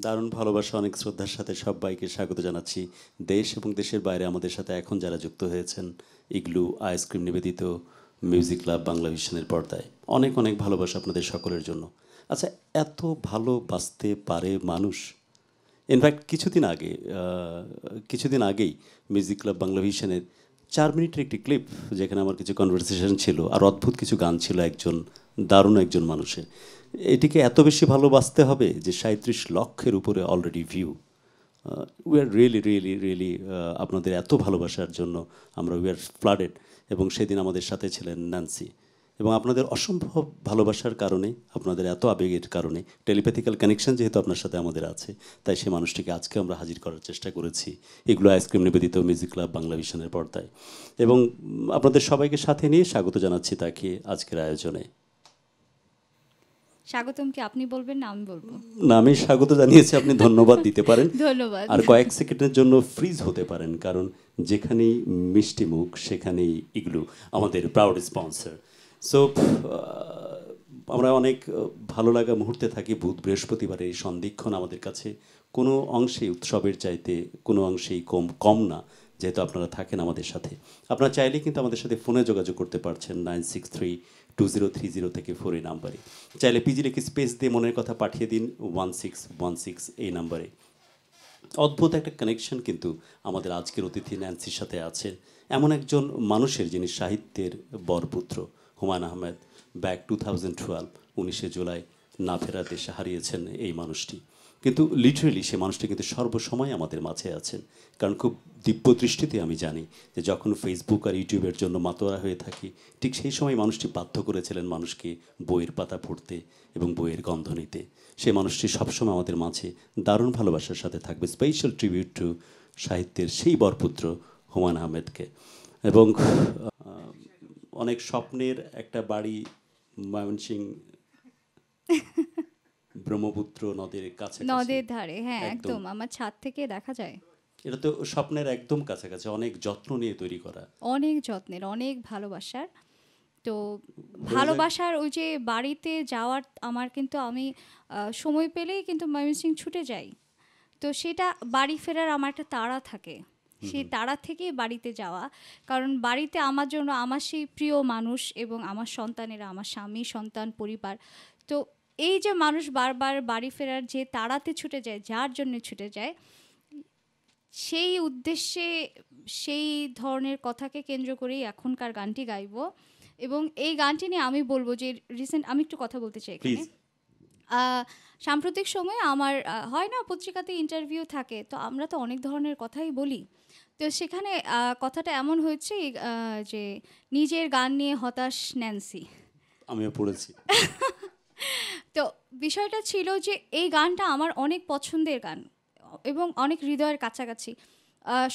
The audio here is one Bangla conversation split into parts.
দারুণ ভালোবাসা, অনেক শ্রদ্ধার সাথে সবাইকে স্বাগত জানাচ্ছি। দেশ এবং দেশের বাইরে আমাদের সাথে এখন যারা যুক্ত হয়েছেন, ইগলু আইসক্রিম নিবেদিত মিউজিক ক্লাব বাংলাভিশনের পর্দায় অনেক অনেক ভালোবাসা আপনাদের সকলের জন্য। আচ্ছা, এত ভালোবাসতে পারে মানুষ? ইনফ্যাক্ট কিছুদিন আগেই মিউজিক ক্লাব বাংলাভিশনের 4 মিনিটের একটি ক্লিপ, যেখানে আমার কিছু কনভারসেশন ছিল আর অদ্ভুত কিছু গান ছিল দারুণ একজন মানুষের। এটিকে এত বেশি ভালোবাসতে হবে যে 37 লক্ষের উপরে already view. We are really really really আপনাদের এত ভালোবাসার জন্য উই আর ফ্লাডেড। এবং সেদিন আমাদের সাথে ছিলেন ন্যান্সি। এবং আপনাদের অসম্ভব ভালোবাসার কারণে, আপনাদের এত আবেগের কারণে, টেলিপ্যাথিক্যাল কানেকশন যেহেতু আপনার সাথে আমাদের আছে, তাই সেই মানুষটিকে আজকে আমরা হাজির করার চেষ্টা করেছি এগুলো আইসক্রিম নিবেদিত মিউজিক ক্লাব বাংলাভিশনের পর্দায়। এবং আপনাদের সবাইকে সাথে নিয়ে স্বাগত জানাচ্ছি তাকে আজকের আয়োজনে। স্বাগতম কি আপনি বলবেন না আমি বলবো? না, আমি স্বাগত জানিয়েছি, আপনি ধন্যবাদ দিতে পারেন। ধন্যবাদ। আর কয়েক সেকেন্ডের জন্য ফ্রিজ হতে পারেন, কারণ যেখানেই মিষ্টি মুখ সেখানেই ইগলু আমাদের প্রাউড স্পন্সর। সো আমরা অনেক ভালো লাগা মুহূর্তে থাকি। বুধ বৃহস্পতিবারে এই সন্ধিক্ষণ আমাদের কাছে কোনো অংশেই উৎসবের চাইতে কোনো অংশেই কম না, যেহেতু আপনারা থাকেন আমাদের সাথে। আপনারা চাইলে কিন্তু আমাদের সাথে ফোনে যোগাযোগ করতে পারছেন 963203 থেকে 4 এই নাম্বারে। চাইলে পিজি লিখে স্পেস দিয়ে মনের কথা পাঠিয়ে দিন 1616 এই নাম্বারে। অদ্ভুত একটা কানেকশন কিন্তু আমাদের আজকের অতিথি ন্যান্সির সাথে আছে, এমন একজন মানুষের যিনি সাহিত্যের বরপুত্র। হুমায়ুন আহমেদ ব্যাক 2012 19শে জুলাই না ফেরা দেশে হারিয়েছেন এই মানুষটি। কিন্তু লিটারেলি সে মানুষটি কিন্তু সর্বসময় আমাদের মাঝে আছেন, কারণ খুব দিব্য দৃষ্টিতে আমি জানি যে যখন ফেসবুক আর ইউটিউবের জন্য মাতোয়ারা হয়ে থাকি, ঠিক সেই সময় মানুষটি বাধ্য করেছিলেন মানুষকে বইয়ের পাতা পড়তে এবং বইয়ের গন্ধ নিতে। সেই মানুষটি সবসময় আমাদের মাঝে দারুণ ভালোবাসার সাথে থাকবে। স্পেশাল ট্রিবিউট টু সাহিত্যের সেই বরপুত্র হুমায়ুন আহমেদকে। এবং অনেক স্বপ্নের একটা বাড়ি ময়মনসিংহ ব্রহ্মপুত্র নদের কাছে, নদের ধারে, হ্যাঁ একদম আমার ছাদ থেকে দেখা যায়। এটা তো স্বপ্নের একদম কাছাকাছি, অনেক যত্ন নিয়ে তৈরি করা, অনেক যত্নের, অনেক ভালোবাসার। তো ভালোবাসার ওই যে বাড়িতে যাওয়ার আমার কিন্তু আমি সময় পেলেই কিন্তু ময়মনসিংহ ছুটে যাই। তো সেটা বাড়ি ফেরার আমার একটা তাড়া থাকে, সেই তাড়া থেকেই বাড়িতে যাওয়া। কারণ বাড়িতে আমার জন্য আমার সেই প্রিয় মানুষ এবং আমার সন্তানেরা, আমার স্বামী, সন্তান, পরিবার। তো এই যে মানুষ বারবার বাড়ি ফেরার যে তাড়াতে ছুটে যায়, যার জন্য ছুটে যায়, সেই উদ্দেশ্যে সেই ধরনের কথাকে কেন্দ্র করেই এখনকার গানটি গাইব। এবং এই গানটি নিয়ে আমি বলবো যে রিসেন্ট আমি একটু কথা বলতে চাই এখানে। সাম্প্রতিক সময়ে আমার হয় না পত্রিকাতে ইন্টারভিউ থাকে, তো আমরা তো অনেক ধরনের কথাই বলি। তো সেখানে কথাটা এমন হয়েছে যে নিজের গান নিয়ে হতাশ ন্যান্সি। আমিও পড়েছি। তো বিষয়টা ছিল যে এই গানটা আমার অনেক পছন্দের গান এবং অনেক হৃদয়ের কাছাকাছি।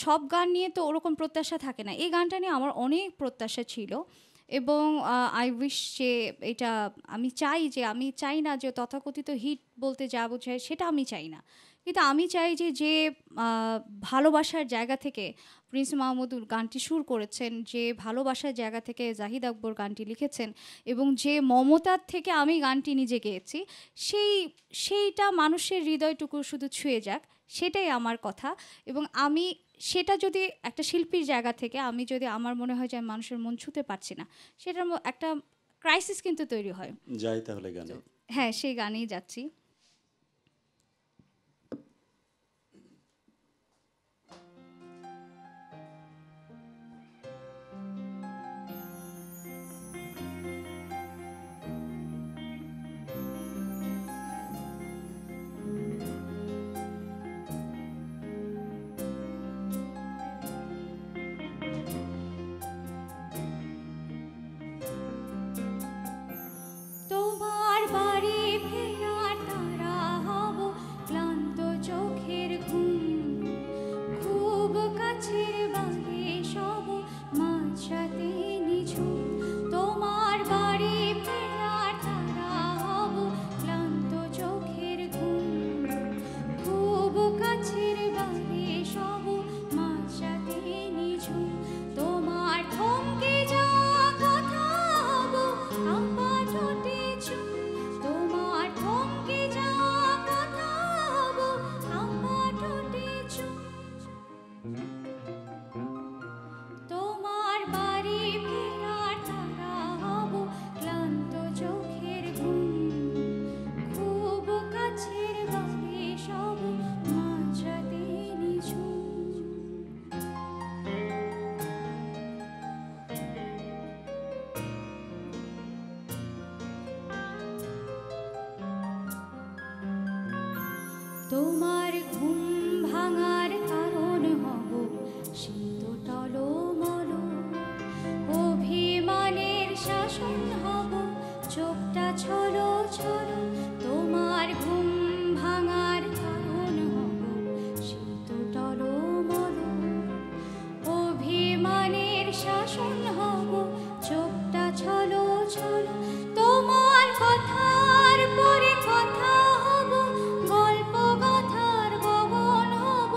সব গান নিয়ে তো ওরকম প্রত্যাশা থাকে না, এই গানটা নিয়ে আমার অনেক প্রত্যাশা ছিল। এবং আই উইশ যে এটা আমি চাই না যে তথাকথিত হিট বলতে যা বোঝায় সেটা আমি চাই না, কিন্তু আমি চাই যে ভালোবাসার জায়গা থেকে প্রিন্স মাহমুদুল গানটি সুর করেছেন, যে ভালোবাসার জায়গা থেকে জাহিদ আকবর গানটি লিখেছেন, এবং যে মমতার থেকে আমি গানটি নিজে গেয়েছি, সেইটা মানুষের হৃদয়টুকু শুধু ছুঁয়ে যাক, সেটাই আমার কথা। এবং আমি সেটা যদি একটা শিল্পীর জায়গা থেকে আমি যদি আমার মনে হয় যে আমি মানুষের মন ছুঁতে পারছি না, সেটার একটা ক্রাইসিস কিন্তু তৈরি হয়। যাই তাহলে গানে। হ্যাঁ, সেই গানেই যাচ্ছি। তোমার বাড়ি ফেরার তোমার ঘুম ভাঙার কারণ হব শীত টলমল, অভিমানের শাসন হব চোখটা ছলো ছলো। তোমার ঘুম ভাঙার কারণ হব শীত টলমল, অভিমানের শাসন হব চোখটা ছলো ছলো। তোমার কথার পরে কথা হব, গল্প গাথার গগন হব,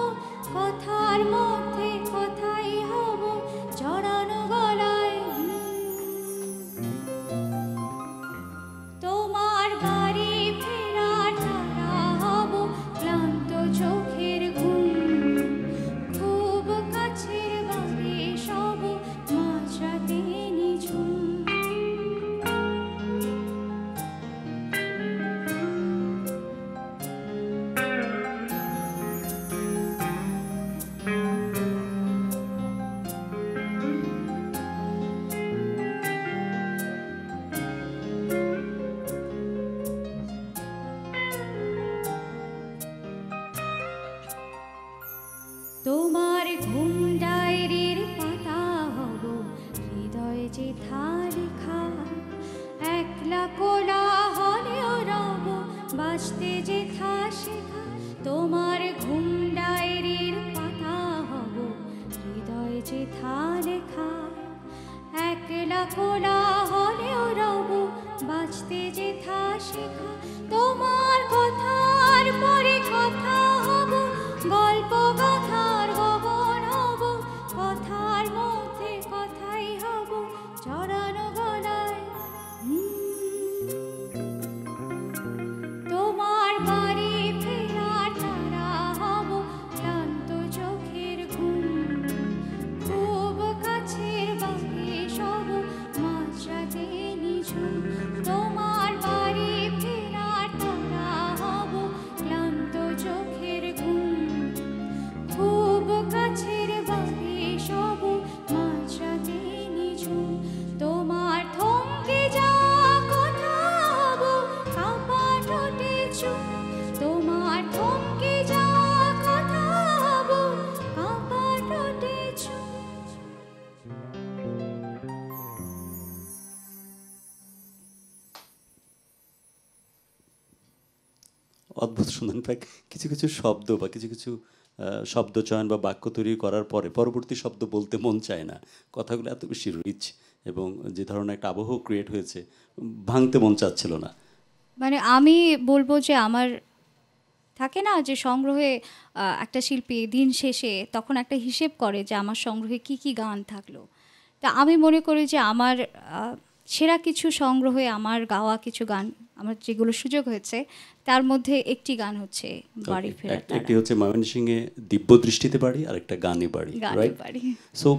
কথার মধ্যে কথাই হব জড়ানো গলায়। তোমার বাড়ি ফেরার তারা হব, ক্লান্ত চোখের ঘুম, খুব কাছের বাড়ি সব মাঝরাতে নিঝুম। তোমার ঘুম ডায়েরির পাতা হব, হৃদয়ে যে লেখা, একলা কোলা হলেও রব বাঁচতে যে শেখা। তোমার ঘুম ডায়েরির পাতা হব, হৃদয়ে যে লেখা, একলা কোলা হলেও রব বাঁচতে যে শেখা। তোমার কথার পরে কথা হব, গল্প গাথার গগন হব, কথার মধ্যে কথাই হব জড়ানো গলায়। তোমার বাড়ি ফেরার তারা হব, ক্লান্ত চোখের ঘুম, খুব কাছের বাড়ি সব মাঝরাতে নিঝুম। তোমার বাড়ি ফেরার তারা হব, ক্লান্ত চোখের ঘুম, খুব কাছের বাড়ি সব মাঝরাতে নিঝুম। তোমার থমকে যাওয়া কথা হব, কাঁপা ঠোঁটে চুপ। তোমার থমকে যাওয়া কথা হব, কাঁপা ঠোঁটে চুপ। অদ্ভুত সুন্দর। ইনফ্যাক্ট কিছু কিছু শব্দ বা কিছু কিছু শব্দ চয়ন বা বাক্য তৈরি করার পরে পরবর্তী শব্দ বলতে মন চায় না। কথাগুলো এত বেশি রিচ এবং যে ধরনের একটা আবহ ক্রিয়েট হয়েছে, ভাঙতে মন চাচ্ছিল না। মানে আমি বলবো যে আমার থাকে না যে সংগ্রহে একটা শিল্পী দিন শেষে তখন একটা হিসেব করে যে আমার সংগ্রহে কি কি গান থাকলো। তা আমি মনে করি যে আমার সেরা কিছু সংগ্রহে আমার গাওয়া কিছু গান, আমার যেগুলো সুযোগ হয়েছে তার মধ্যে একটি গান হচ্ছে বাড়ি ফেরার তারা। একটি হচ্ছে ময়মনসিংহে দিব্য দৃষ্টিতে বাড়ি, আর একটা গানে বাড়ি, রাইট? সো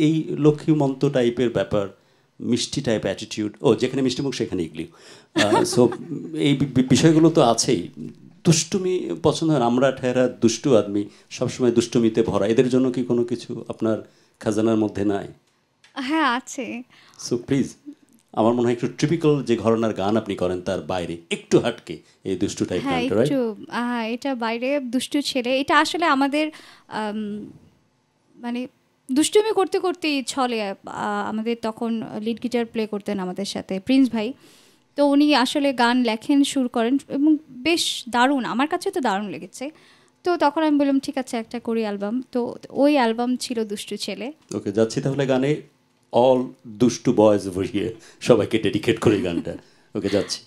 এই লক্ষ্মীমন্ত টাইপের ব্যাপার, মিষ্টি টাইপ অ্যাটিটিউড, যেখানে মিষ্টিমুখ সেখানে ইগলি। সো এই বিষয়গুলো তো আছেই। দুষ্টুমি পছন্দ হয়, আমরা ঠেরা দুষ্টু আদমি, সবসময় দুষ্টুমিতে ভরা। এদের জন্য কি কোনো কিছু আপনার খাজানার মধ্যে নাই? হ্যাঁ আছে। সো প্লিজ, আমার মনে হয় একটু ট্রিপিক্যাল যে ঘরানার গান আপনি করেন তার বাইরে একটু হাটকে এই দুষ্টু টাইপ গানটা, রাইট? হ্যাঁ, এটা বাইরে দুষ্টু ছেলে, এটা আসলে আমাদের মানে দুষ্টুমি করতে করতেই ছলে। আমাদের তখন লিড গিটার প্লে করতেন আমাদের সাথে প্রিন্স ভাই, তো উনি আসলে গান লেখেন, সুর করেন এবং বেশ দারুণ, আমার কাছে তো দারুণ লেগেছে। তো তখন আমি বললাম ঠিক আছে একটা করি অ্যালবাম, তো ওই অ্যালবাম ছিল দুষ্টু ছেলে। ওকে, যাচ্ছি তাহলে গানে। অল দুষ্টু বয়েজ ওভার হিয়ার, সবাইকে ডেডিকেট করে গানটা। ওকে, যাচ্ছি।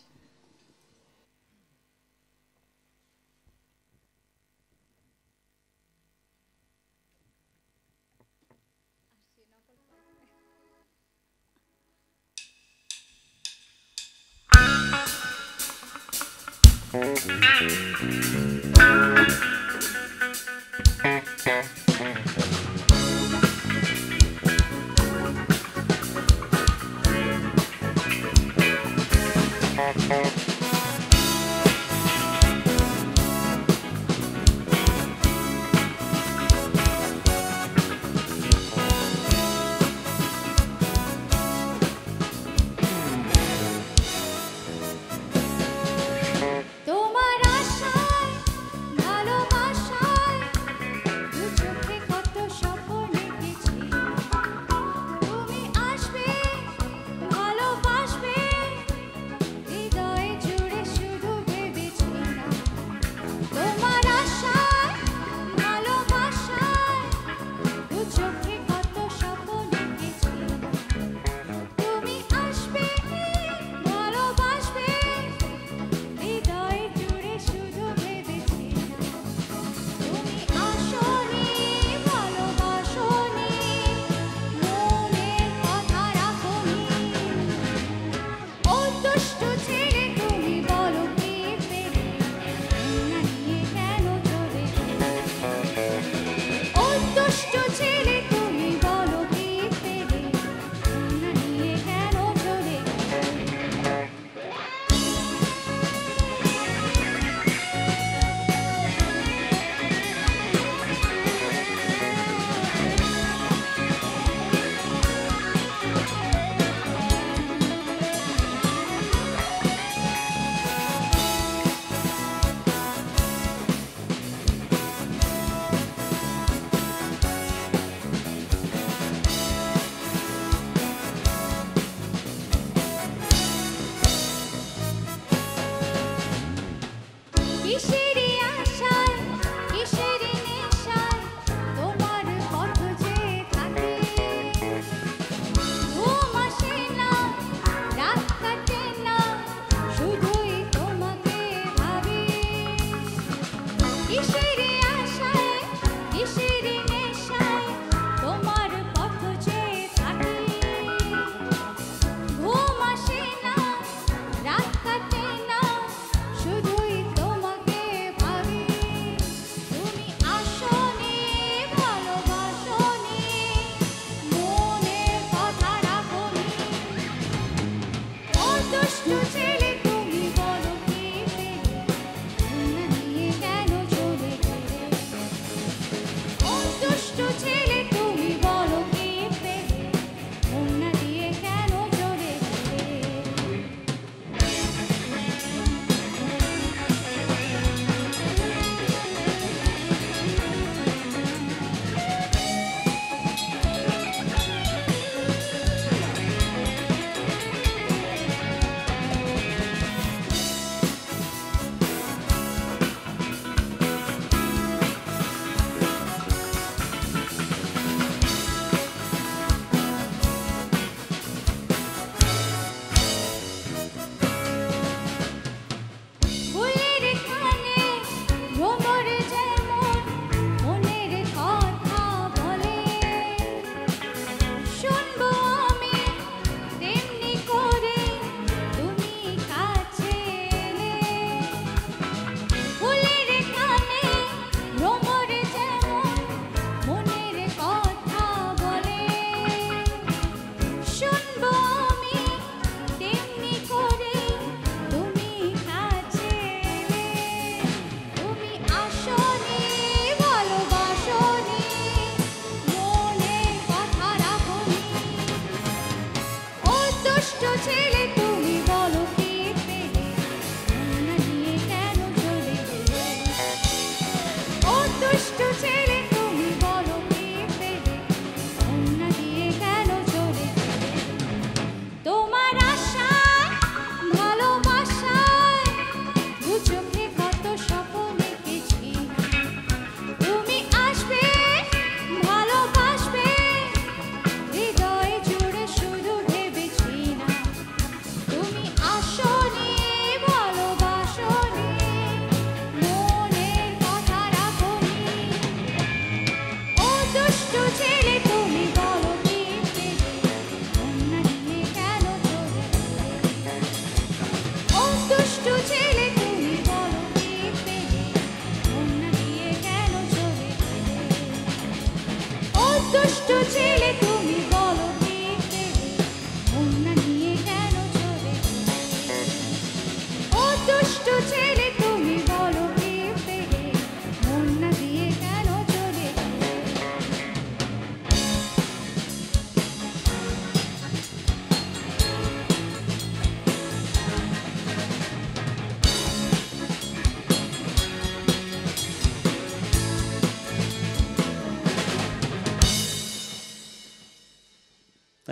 তোমার আশায়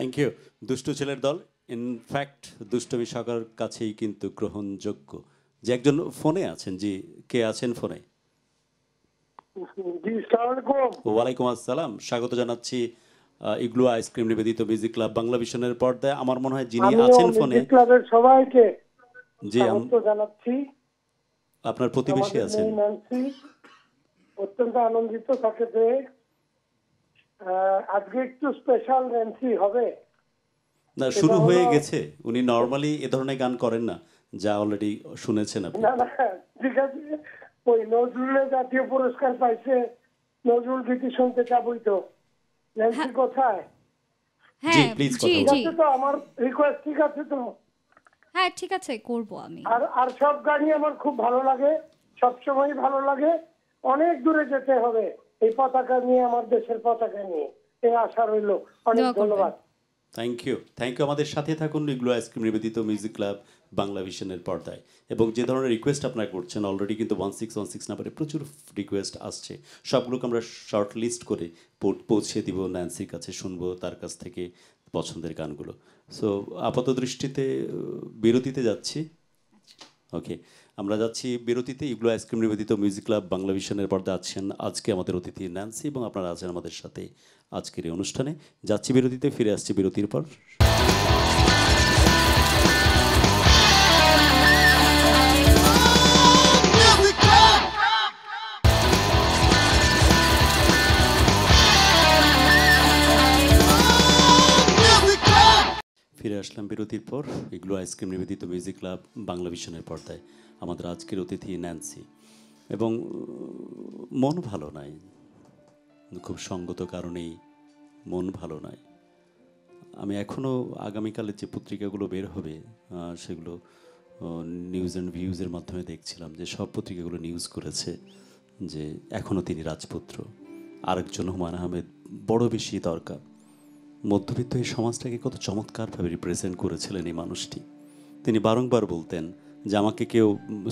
থ্যাংক ইউ। দুষ্টু ছেলের দল ইনফ্যাক্ট দুষ্টমি সবার কাছেই কিন্তু গ্রহণযোগ্য। যে একজন ফোনে আছেন, জি কে আছেন ফোনে? জি, সালাম আলাইকুম। ওয়ালাইকুম আসসালাম, স্বাগত জানাচ্ছি ইগলু আইসক্রিম নিবেদিত মিউজিক ক্লাব বাংলা ভিশনের পর্দায়। আমার মনে হয় যিনি আমিও আছেন ফোনে, মিউজিক ক্লাবের সবাইকে জি স্বাগত জানাচ্ছি। আপনার প্রতিবেশী আমাদের আছেন। মেয়ে ন্যান্সি অত্যন্ত আনন্দিত তাকে পেয়ে। আজকে একটু স্পেশাল ন্যান্সি হবে। না, সেটা শুরু হয়ে হলো, গেছে। উনি নর্মালি এ ধরনের গান করেন না, যা অলরেডি শুনেছেন আপনি। না না ঠিক আছে, ওই নজরুলের জাতীয় পুরস্কার পাইছে, নজরুল গীতি শুনতে চাবই তো। ন্যান্সি কোথায়? জি হ্যাঁ প্লিজ জি কথা ঠিক জি বলুন। আছে তো, আমার রিকোয়েস্ট ঠিক আছে তো? হ্যাঁ ঠিক আছে, করব আমি। আর আর সব গানই আমার খুব ভালো লাগে, সবসময় ভালো লাগে। অনেক দূরে যেতে হবে এই পতাকা নিয়ে, আমার দেশের পতাকা নিয়ে, এই আশা রইল। অনেক দোয়া করবেন। ধন্যবাদ। Thank you, thank you. আমাদের সাথে থাকুন ইগলু আইসক্রিম নিবেদিত মিউজিক ক্লাব বাংলা ভিশনের পর্দায়। এবং যে ধরনের রিকোয়েস্ট আপনারা করছেন, অলরেডি কিন্তু 1616 নাম্বারে প্রচুর রিকোয়েস্ট আসছে। সবগুলোকে আমরা শর্ট লিস্ট করে পৌঁছে দিব ন্যান্সির কাছে, শুনবো তার কাছ থেকে পছন্দের গানগুলো। সো আপাত দৃষ্টিতে বিরতিতে যাচ্ছি। ওকে, আমরা যাচ্ছি বিরতিতে। ইগলু আইসক্রিম নিবেদিত মিউজিক ক্লাব বাংলা ভিশনের পর্দায় আছেন আজকে আমাদের অতিথি ন্যান্সি, এবং আপনারা আছেন আমাদের সাথে আজকের এই অনুষ্ঠানে। যাচ্ছি বিরতিতে, ফিরে আসছি বিরতির পর। ফিরে আসলাম বিরতির পর ইগলু আইসক্রিম নিবেদিত মিউজিক ক্লাব বাংলা ভিশনের পর্দায়। আমাদের আজকের অতিথি ন্যান্সি। এবং মন ভালো নাই, খুব সঙ্গত কারণেই মন ভালো নাই। আমি এখনও আগামীকালের যে পত্রিকাগুলো বের হবে সেগুলো নিউজ অ্যান্ড ভিউজের মাধ্যমে দেখছিলাম যে সব পত্রিকাগুলো নিউজ করেছে যে এখনও তিনি রাজপুত্র। আরেকজন হুমায়ুন আহমেদ বড় বেশি দরকার। মধ্যবিত্ত এই সমাজটাকে কত চমৎকারভাবে রিপ্রেজেন্ট করেছিলেন এই মানুষটি। তিনি বারংবার বলতেন যে আমাকে কেউ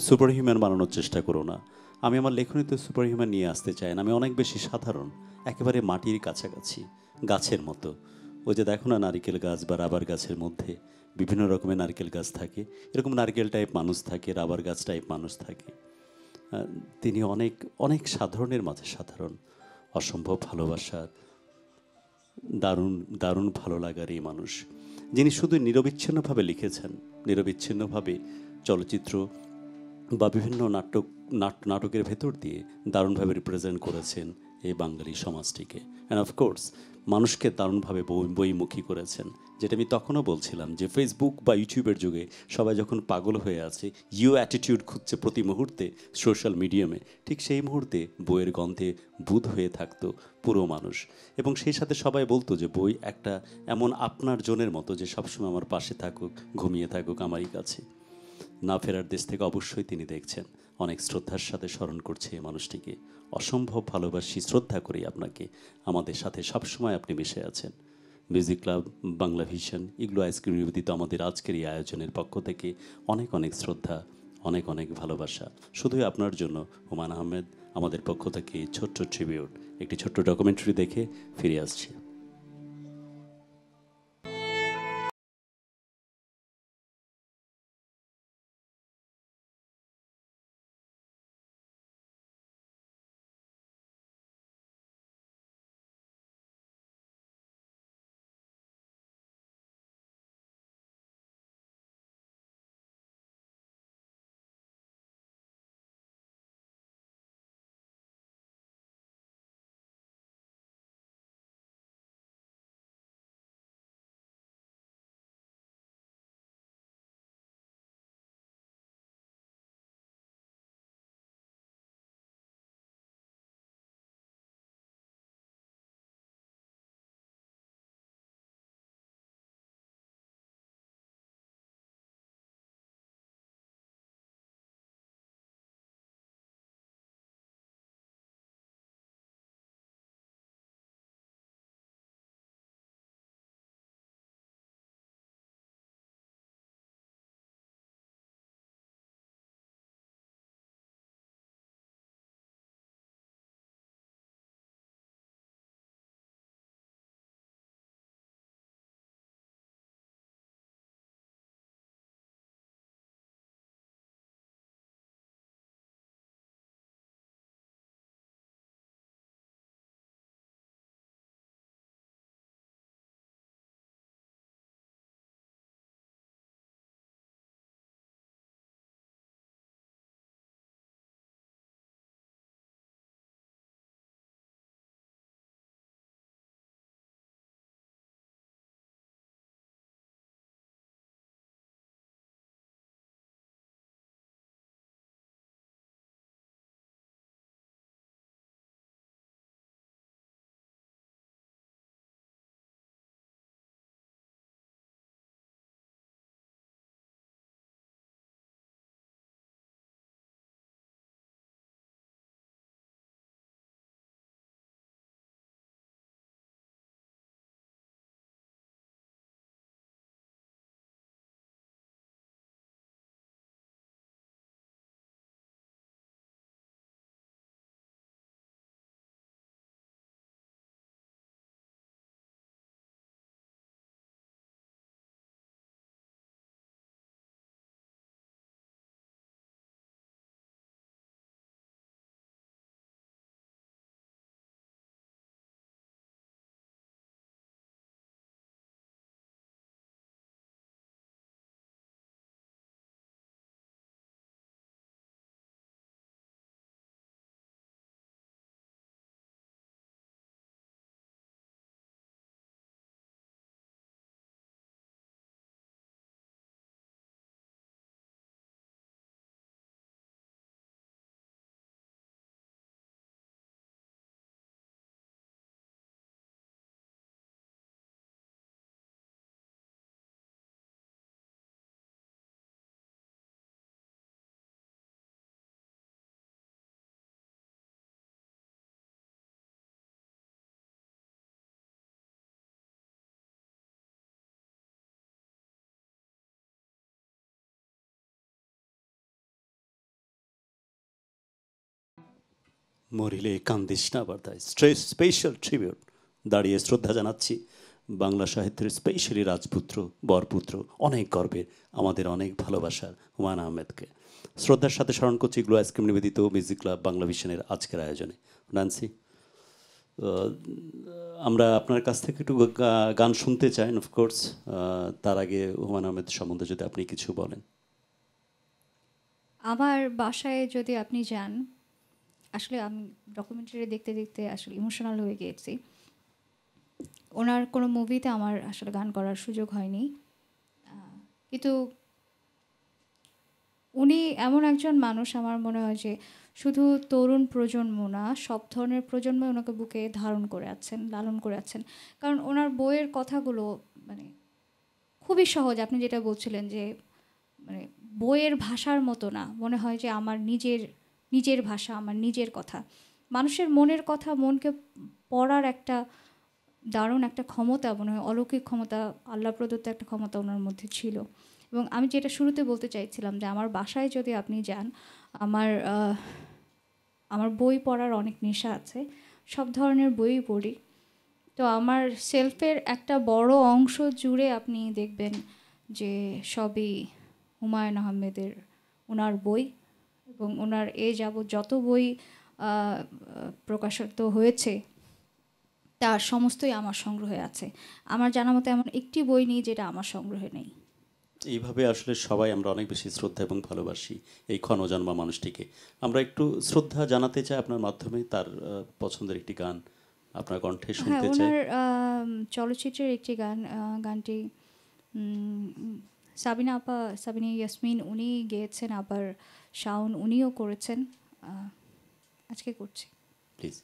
সুপার হিউম্যান বানানোর চেষ্টা করো না, আমি আমার লেখনীতে সুপার হিউম্যান নিয়ে আসতে চাই না, আমি অনেক বেশি সাধারণ, একেবারে মাটির কাছাকাছি, গাছের মতো। ওই যে দেখো না নারিকেল গাছ বা রাবার গাছের মধ্যে বিভিন্ন রকমের নারকেল গাছ থাকে, এরকম নারকেল টাইপ মানুষ থাকে, রাবার গাছ টাইপ মানুষ থাকে। তিনি অনেক অনেক সাধারণের মাঝে সাধারণ, অসম্ভব ভালোবাসার, দারুণ দারুণ ভালো লাগার এই মানুষ, যিনি শুধু নিরবিচ্ছিন্নভাবে লিখেছেন, নিরবিচ্ছিন্নভাবে চলচ্চিত্র বা বিভিন্ন নাটকের ভেতর দিয়ে দারুণভাবে রিপ্রেজেন্ট করেছেন এই বাঙালি সমাজটিকে। অ্যান্ড অফকোর্স মানুষকে দারুণভাবে বইমুখী করেছেন। যেটা আমি তখনও বলছিলাম যে ফেসবুক বা ইউটিউবের যুগে সবাই যখন পাগল হয়ে আছে, অ্যাটিটিউড খুঁজছে প্রতি মুহূর্তে সোশ্যাল মিডিয়ামে, ঠিক সেই মুহূর্তে বইয়ের গন্ধে বুঁদ হয়ে থাকতো পুরো মানুষ। এবং সেই সাথে সবাই বলতো যে বই একটা এমন আপনার জনের মতো যে সবসময় আমার পাশে থাকুক, ঘুমিয়ে থাকুক আমারই কাছে। না ফেরার দেশ থেকে অবশ্যই তিনি দেখছেন। অনেক শ্রদ্ধার সাথে স্মরণ করছে এই মানুষটিকে। অসম্ভব ভালোবাসি, শ্রদ্ধা করি আপনাকে। আমাদের সাথে সবসময় আপনি মিশে আছেন। Music club Bangla vision igloo ice cream নিবেদিত আমাদের আজকের এই আয়োজনের পক্ষ থেকে অনেক অনেক শ্রদ্ধা, অনেক অনেক ভালোবাসা শুধুই আপনার জন্য। হুমায়ুন আহমেদ আমাদের পক্ষ থেকে ছোট্ট ট্রিবিউট, একটি ছোট্ট ডকুমেন্টারি দেখে ফিরে আসছি। মরিলে কান্দিস না বার্তায় স্পেশাল ট্রিবিউট দাঁড়িয়ে শ্রদ্ধা জানাচ্ছি বাংলা সাহিত্যের স্পেশালি রাজপুত্র বরপুত্র, অনেক গর্বের, আমাদের অনেক ভালোবাসার হুমায়ুন আহমেদকে শ্রদ্ধার সাথে স্মরণ করছি গ্লো আইসক্রিম নিবেদিত মিউজিক ক্লাব বাংলা ভিশনের আজকের আয়োজনে। নান্সি, আমরা আপনার কাছ থেকে একটু গান শুনতে চাই অফকোর্স। তার আগে হুমায়ুন আহমেদ সম্বন্ধে যদি আপনি কিছু বলেন। আমার বাসায় যদি আপনি যান, আসলে আমি ডকুমেন্টারি দেখতে দেখতে আসলে ইমোশনাল হয়ে গিয়েছি। ওনার কোনো মুভিতে আমার আসলে গান করার সুযোগ হয়নি, কিন্তু উনি এমন একজন মানুষ, আমার মনে হয় যে শুধু তরুণ প্রজন্ম না, সব ধরনের প্রজন্মই ওনাকে বুকে ধারণ করে আছেন, লালন করে আছেন। কারণ ওনার বইয়ের কথাগুলো মানে খুবই সহজ। আপনি যেটা বলছিলেন যে মানে বইয়ের ভাষার মতো না, মনে হয় যে আমার নিজের ভাষা, আমার নিজের কথা, মানুষের মনের কথা, মনকে পড়ার একটা দারুণ একটা ক্ষমতা, মনে হয় অলৌকিক ক্ষমতা, আল্লাহ প্রদত্ত একটা ক্ষমতা ওনার মধ্যে ছিল। এবং আমি যেটা শুরুতে বলতে চাইছিলাম যে আমার বাসায় যদি আপনি যান, আমার বই পড়ার অনেক নেশা আছে, সব ধরনের বইই পড়ি। তো আমার সেলফের একটা বড় অংশ জুড়ে আপনি দেখবেন যে সবই হুমায়ুন আহমেদের, ওনার বই। এবং ওনার যাবৎ যত বই প্রকাশিত হয়েছে তার সমস্তই আমার সংগ্রহে আছে। আমার জানা মতো এমন একটি বই নেই যেটা আমার সংগ্রহে নেই। এইভাবে আসলে সবাই আমরা অনেক বেশি শ্রদ্ধা এবং ভালোবাসি এই ক্ষণজন্মা মানুষটিকে। আমরা একটু শ্রদ্ধা জানাতে চাই আপনার মাধ্যমে, তার পছন্দের একটি গান আপনার কণ্ঠে হ্যাঁ, শুনতে চাই। ওনার চলচ্চিত্রের একটি গান, গানটি সাবিনা ইয়াসমিন উনি গেয়েছেন, আবার শাওন উনিও করেছেন। আজকে করছি। প্লিজ।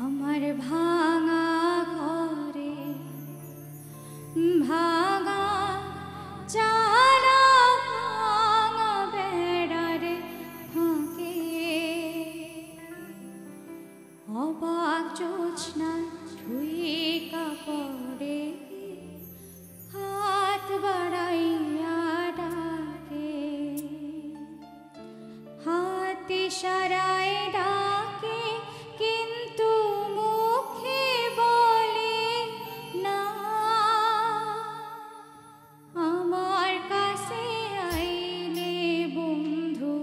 আমার ভাঙা ঘরে ভাঙা চালা, ভাঙা বেড়ার ফাঁকে অবাক জোছনা ছুঁয়ে কাপড়ে হাত বাড়াইয়া ডাকে, হাত ইশারায় ডাকে, কিন্তু মুখে বলে না। আমার কাছে আইলে বন্ধু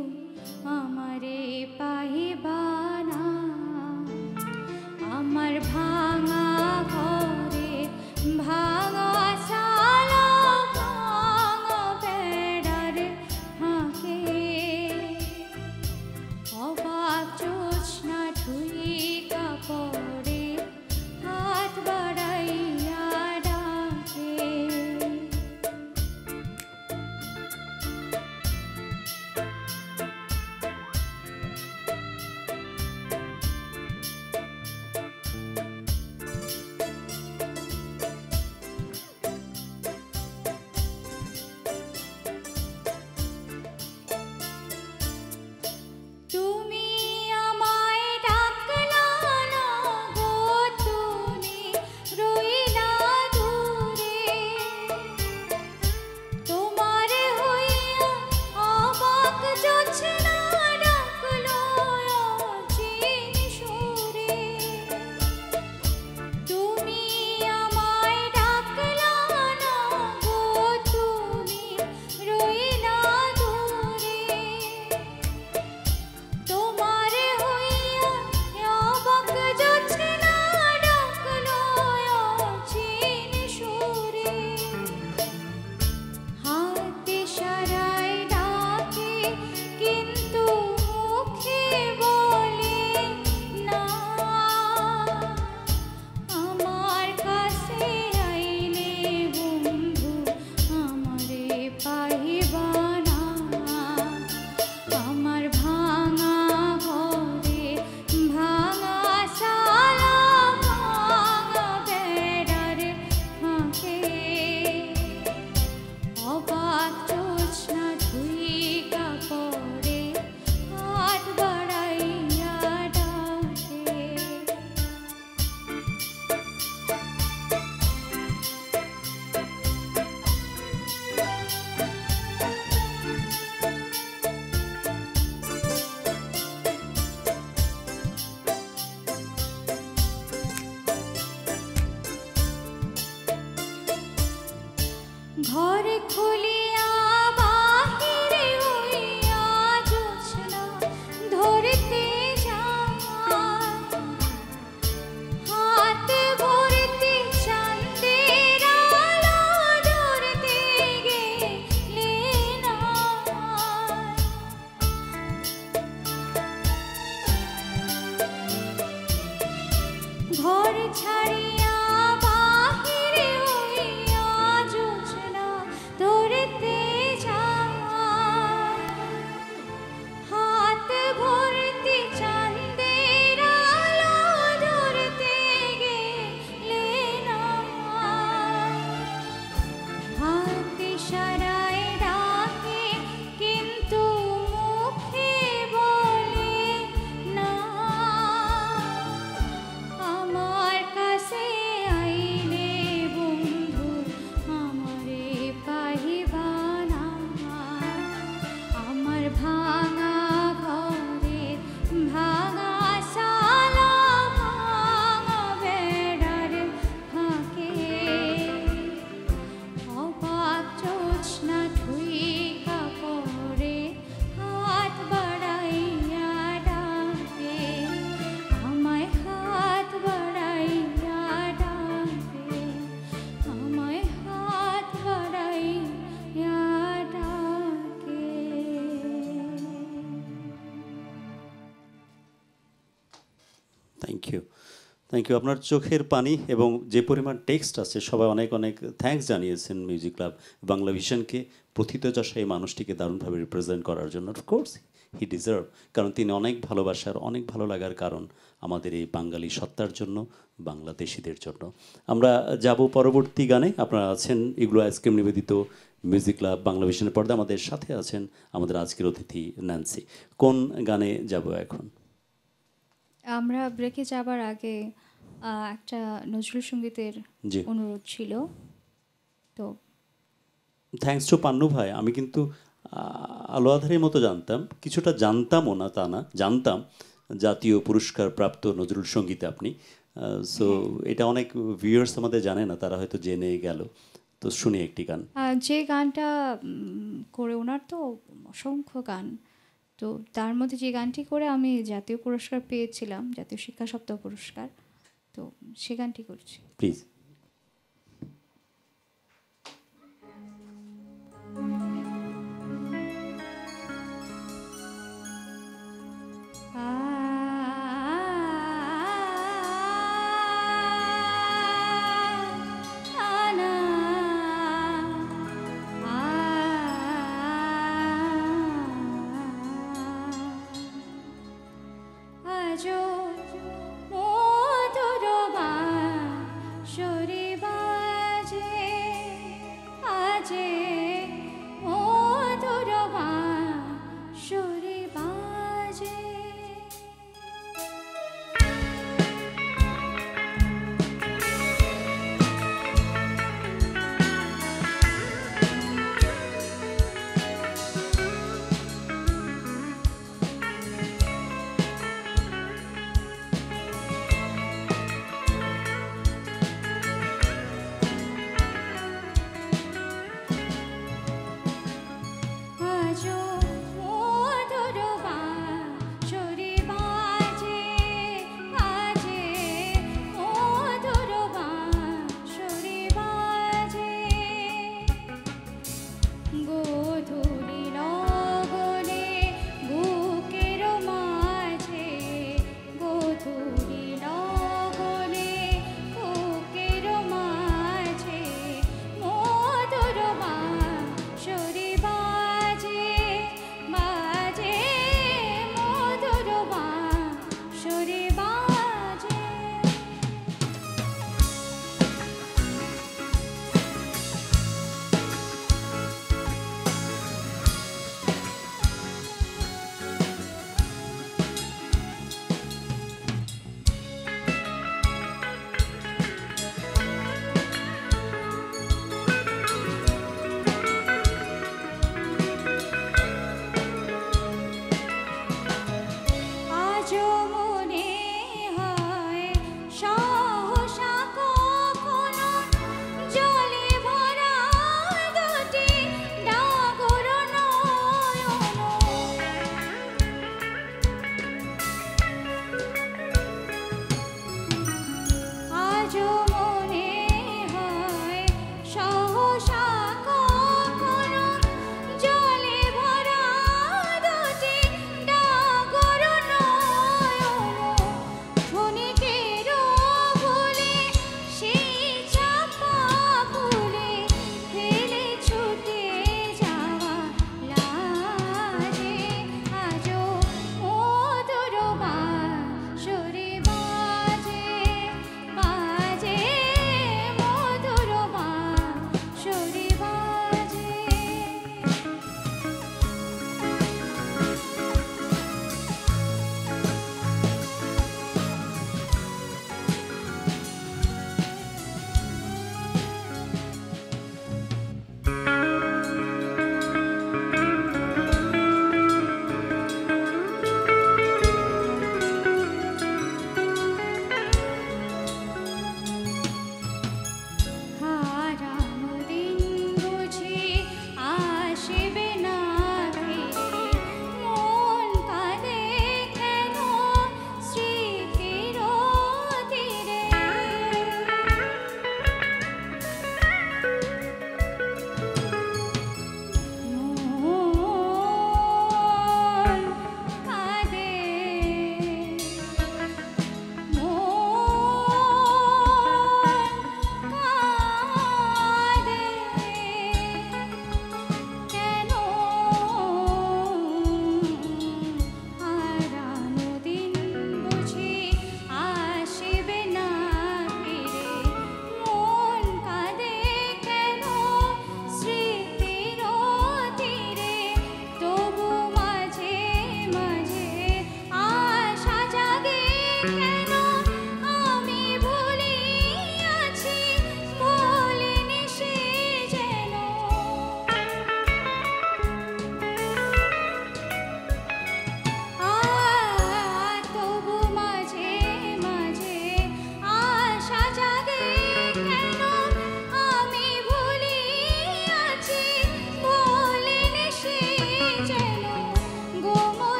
আমারে পাইবা না। আমার থ্যাংক ইউ, থ্যাংক ইউ। আপনার চোখের পানি এবং যে পরিমাণ টেক্সট আছে, সবাই অনেক অনেক থ্যাঙ্কস জানিয়েছেন মিউজিক ক্লাব বাংলা ভিশনকে, প্রথিতযশা এই মানুষটিকে দারুণভাবে রিপ্রেজেন্ট করার জন্য। অফকোর্স হি ডিজার্ভ, কারণ তিনি অনেক ভালোবাসার, অনেক ভালো লাগার কারণ আমাদের এই বাঙালি সত্তার জন্য, বাংলাদেশিদের জন্য। আমরা যাব পরবর্তী গানে। আপনারা আছেন ইগলু আইসক্রিম নিবেদিত মিউজিক ক্লাব বাংলা ভিশনের পর্দা, আমাদের সাথে আছেন আমাদের আজকের অতিথি ন্যান্সি। কোন গানে যাব এখন? আমরা ব্রেকে যাবার আগে একটা নজরুল সঙ্গীতের জি, অনুরোধ ছিল। তো থ্যাঙ্কস টু পান্নু ভাই। আমি কিন্তু আলো আঁধারের মতো জানতাম, কিছুটা জানতামও না তা না, জানতাম জাতীয় পুরস্কার প্রাপ্ত নজরুল সঙ্গীত আপনি। সো এটা অনেক ভিউয়ার্স আমাদের জানে না, তারা হয়তো জেনে গেল। তো শুনি একটি গান। যে গানটা করে ওনার তো অসংখ্য গান, তো তার মধ্যে যে গানটি করে আমি জাতীয় পুরস্কার পেয়েছিলাম, জাতীয় শিক্ষা সপ্তাহ পুরস্কার, তো সে গানটি করছি। প্লিজ। আজো মধুর বাঁশরি বাজে, আজে মধুর বাঁশরি বাজে।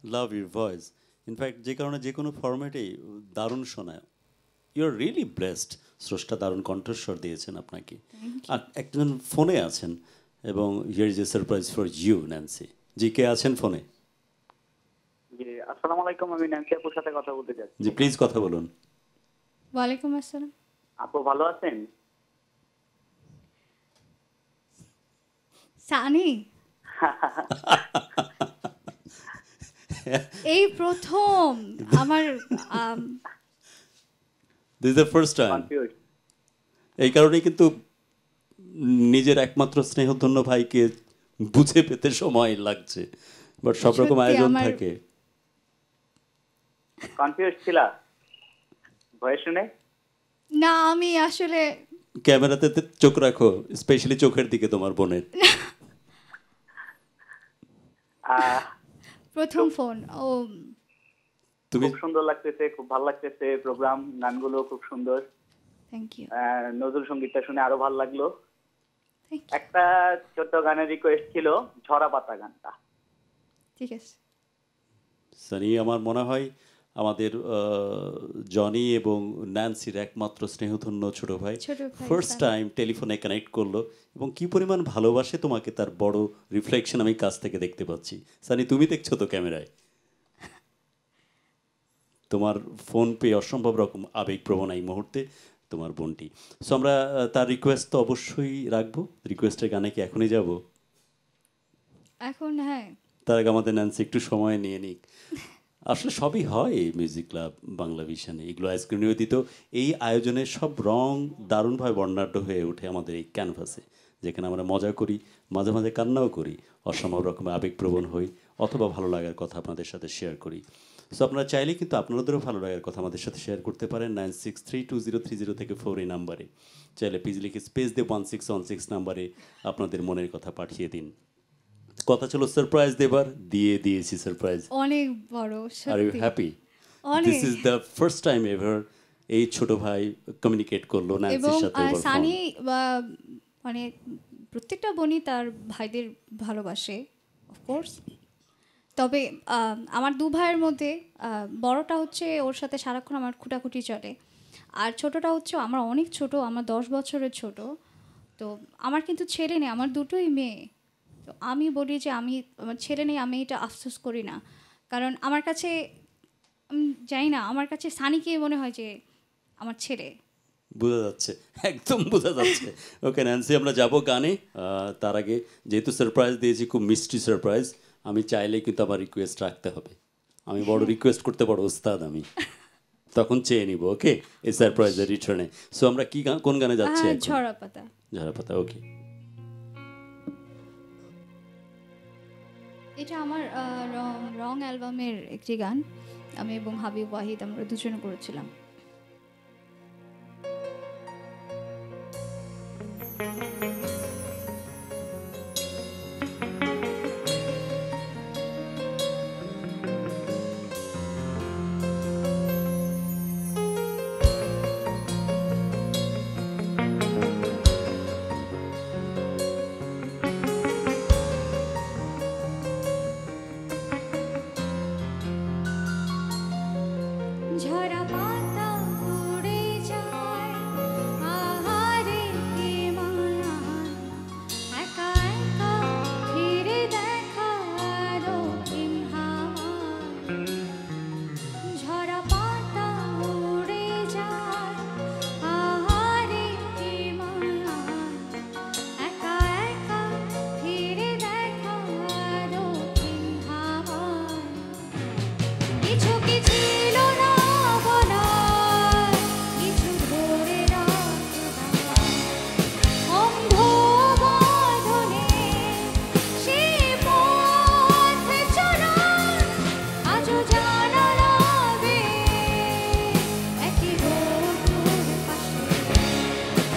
Love your voice. ইনফ্যাক্ট যে কারণে যে কোনো ফরম্যাটেই দারুণ শোনায়। You are really blessed. স্রষ্টা দারুণ কণ্ঠস্বর দিয়েছেন আপনাকে। আর একজন ফোনে আছেন এবং here is a surprise for you Nancy. জি, কে আছেন ফোনে? জি, আসসালামু আলাইকুম। আমি ন্যান্সি আপুর সাথে কথা বলতে চাচ্ছি। জি, প্লিজ কথা বলুন। ওয়ালাইকুম আসসালাম। আপু ভালো আছেন? সানি, এই প্রথম আমার this the first time. Confuse. এই কারণেই কিন্তু নিজের একমাত্র স্নেহধন্য ভাইকে বুঝে পেতে সময় লাগছে, বাট সব রকম সত্যি আয়োজন আমার- থাকে। কনফিউজ ছিলা ভয়েস শুনে? না, আমি আসলে ক্যামেরাতে চোখ রাখো, স্পেশালি চোখের দিকে তোমার বোনের। আহ, প্রথম ফোন। ও তুমি খুব সুন্দর লাগতেছে, খুব ভালো লাগতেছে প্রোগ্রাম, গানগুলো খুব সুন্দর। Thank you. নজরুল সঙ্গীতটা শুনে আরো ভালো লাগলো। Thank you. একটা ছোট্ট গানের রিকোয়েস্ট ছিল, ঝরা পাতা গানটা। ঠিক আছে। সানি আমার মনে হয় আমাদের জনি এবং ন্যান্সির একমাত্র স্নেহধন্য ছোট ভাই ছোট ভাই ফার্স্ট সানি। টাইম টেলিফোনে কানেক্ট করলো এবং কি পরিমাণ ভালোবাসে তোমাকে তার বড় রিফ্লেকশন আমি কাছ থেকে দেখতে পাচ্ছি। সানি, তুমি দেখছো তো ক্যামেরায়? তোমার ফোন পেয়ে অসম্ভব রকম আবেগপ্রবণ এই মুহূর্তে তোমার বোনটি। সো আমরা তার রিকোয়েস্ট তো অবশ্যই রাখবো। রিকোয়েস্টের গানে কি এখনই যাব? এখন হ্যাঁ, তার আগে আমাদের ন্যান্সি একটু সময় নিয়ে নিক। আসলে সবই হয় এই মিউজিক ক্লাব বাংলা ভিশনে, এগুলো আইসক্রিম নিবেদিত। এই আয়োজনের সব রং দারুণভাবে বর্ণাঢ্য হয়ে ওঠে আমাদের এই ক্যানভাসে, যেখানে আমরা মজা করি, মাঝে মাঝে কান্নাও করি, অসম্ভব রকমের আবেগপ্রবণ হই, অথবা ভালো লাগার কথা আপনাদের সাথে শেয়ার করি। সো আপনারা চাইলে কিন্তু আপনাদেরও ভালো লাগার কথা আমাদের সাথে শেয়ার করতে পারেন 96320303 থেকে 4 এই নাম্বারে। চাইলে প্লিজ লিখে স্পেস দিয়ে 1616 নাম্বারে আপনাদের মনের কথা পাঠিয়ে দিন। কথা ছিল সারপ্রাইজ দেবার, দিয়েছি সারপ্রাইজ। অনেক বড় আর ইউ সত্যি। হ্যাপি? অনেক। This is the first time ever এই ছোট ভাই কমিউনিকেট করলো এবং ন্যান্সির সাথে over সানি phone। মানে প্রত্যেকটা বোনই তার ভাইদের ভালোবাসে অফকোর্স। তবে আমার দু ভাইয়ের মধ্যে বড়টা হচ্ছে ওর সাথে সারাক্ষণ আমার খুঁটাখুটি চলে, আর ছোটটা হচ্ছে আমার অনেক ছোট, আমার 10 বছরের ছোট। তো আমার কিন্তু ছেলে নেই, আমার দুটোই মেয়ে। তো আমি বলি যে আমি আমার ছেলে নেই, আমি এটা আফসোস করি না, কারণ আমার কাছে জানি না, আমার কাছে সানিকে মনে হয় যে আমার ছেলে। বোঝা যাচ্ছে, একদম বোঝা যাচ্ছে। ওকে ন্যান্সি, আমরা যাব গানে। তার আগে যেহেতু সারপ্রাইজ দিয়েছি, খুব মিষ্টি সারপ্রাইজ, আমি চাইলে কিন্তু আমার রিকোয়েস্ট রাখতে হবে। আমি বড় রিকোয়েস্ট করতে বড় ওস্তাদ আমি, তখন চেয়ে নিব। ওকে, এই সারপ্রাইজের রিটার্নে। সো আমরা কি গান, কোন গানে যাচ্ছি এখন? ঝরা পাতা। ঝরা পাতা। ওকে, এটা আমার রং অ্যালবামের একটি গান। আমি এবং হাবিব ওয়াহিদ আমরা দুজনে করেছিলাম। ঝরা পাতা উড়ে যায়, আহারে কি মায়া, একা একা ফিরে দেখা রঙিন হাওয়া। ঝরা পাতা উড়ে যায়, আহারে কি মায়া, একা একা ফিরে দেখা রঙিন হাওয়া। কিছু কি ছিল না বলার, কিছু ধরে রাখবার, অন্ধ বাঁধনে সে পথে চলা, আজও জানা লাগে একই বন্ধুর পাশে।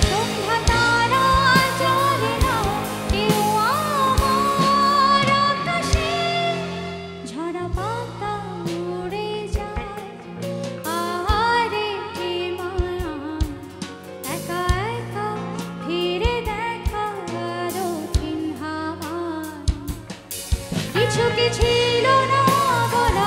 সন্ধ্যা তারা জ্বলে না কেউ আমার আকাশে। ঝরা পাতা উড়ে যায়, আহারে কি মায়া, একা একা ফিরে দেখা রঙিন হাওয়া। কিছু কি ছিল না বলা,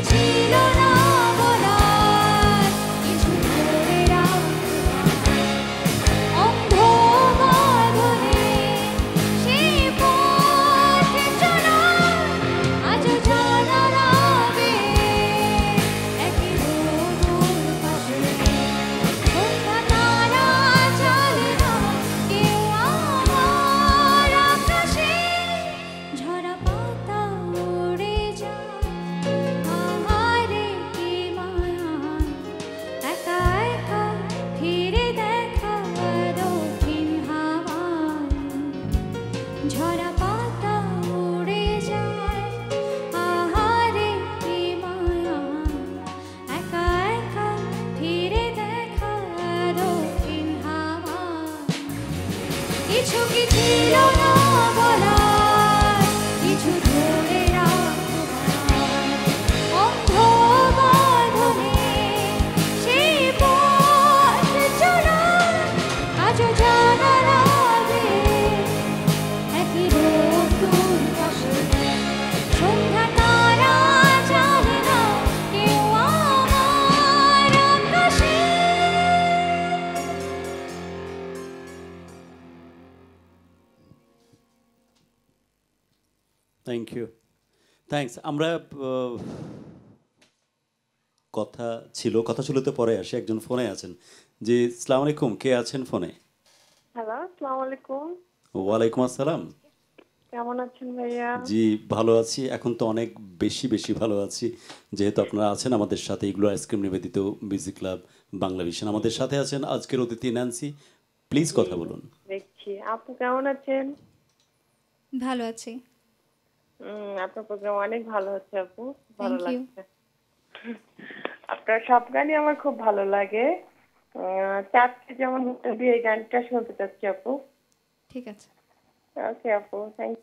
ছিল না বলার, কিছু ধরে রাখবার অন্ধ বাঁধনে সে পথ চলা, আজও জানা রবে একই রোদুর পাশে। সন্ধ্যা তারা চলে না কেউ আমার আকাশে, ঝরা পাতা উড়ে যায় আহারে কি মায়া, একা একা ফিরে দেখা দক্ষিণ হাওয়ায়। ঝরা পাতা উড়ে যায় আহারে কি মায়া, একা একা ফিরে দেখা দক্ষিণ হাওয়ায়। কিছু কি ছিল না বলার, কিছু ধরে রাখবার অন্ধ বাঁধনে সেই পথ চলা, আজও জানা লাগে একই রোদুর পাশে। সন্ধ্যা তারা জানে না কেউ আমার আকাশে। Thank you, thanks. আমরা কথা ছিল তো পরে আসে, একজন ফোনে আছেন। জি, আসসালামু আলাইকুম, কে আছেন ফোনে? হ্যালো, আসসালামু আলাইকুম। ওয়ালাইকুম আসসালাম। কেমন আছেন ভাইয়া? জি, ভালো আছি। এখন তো অনেক বেশি বেশি ভালো আছি, যেহেতু আপনারা আছেন আমাদের সাথে। এগুলো আইসক্রিম নিবেদিত মিউজিক ক্লাব বাংলা ভিশন। আমাদের সাথে আছেন আজকের অতিথি ন্যান্সি। প্লিজ কথা বলুন। দেখছি। আপু কেমন আছেন? ভালো আছি। আপনার প্রোগ্রাম অনেক ভালো হচ্ছে আপু, ভালো Thank you. লাগছে। আপনার সব গানই আমার খুব ভালো লাগে। চারটে যেমন দিয়ে এই গানটা শুনতে চাচ্ছি আপু। ঠিক আছে। ওকে আপু, থ্যাংক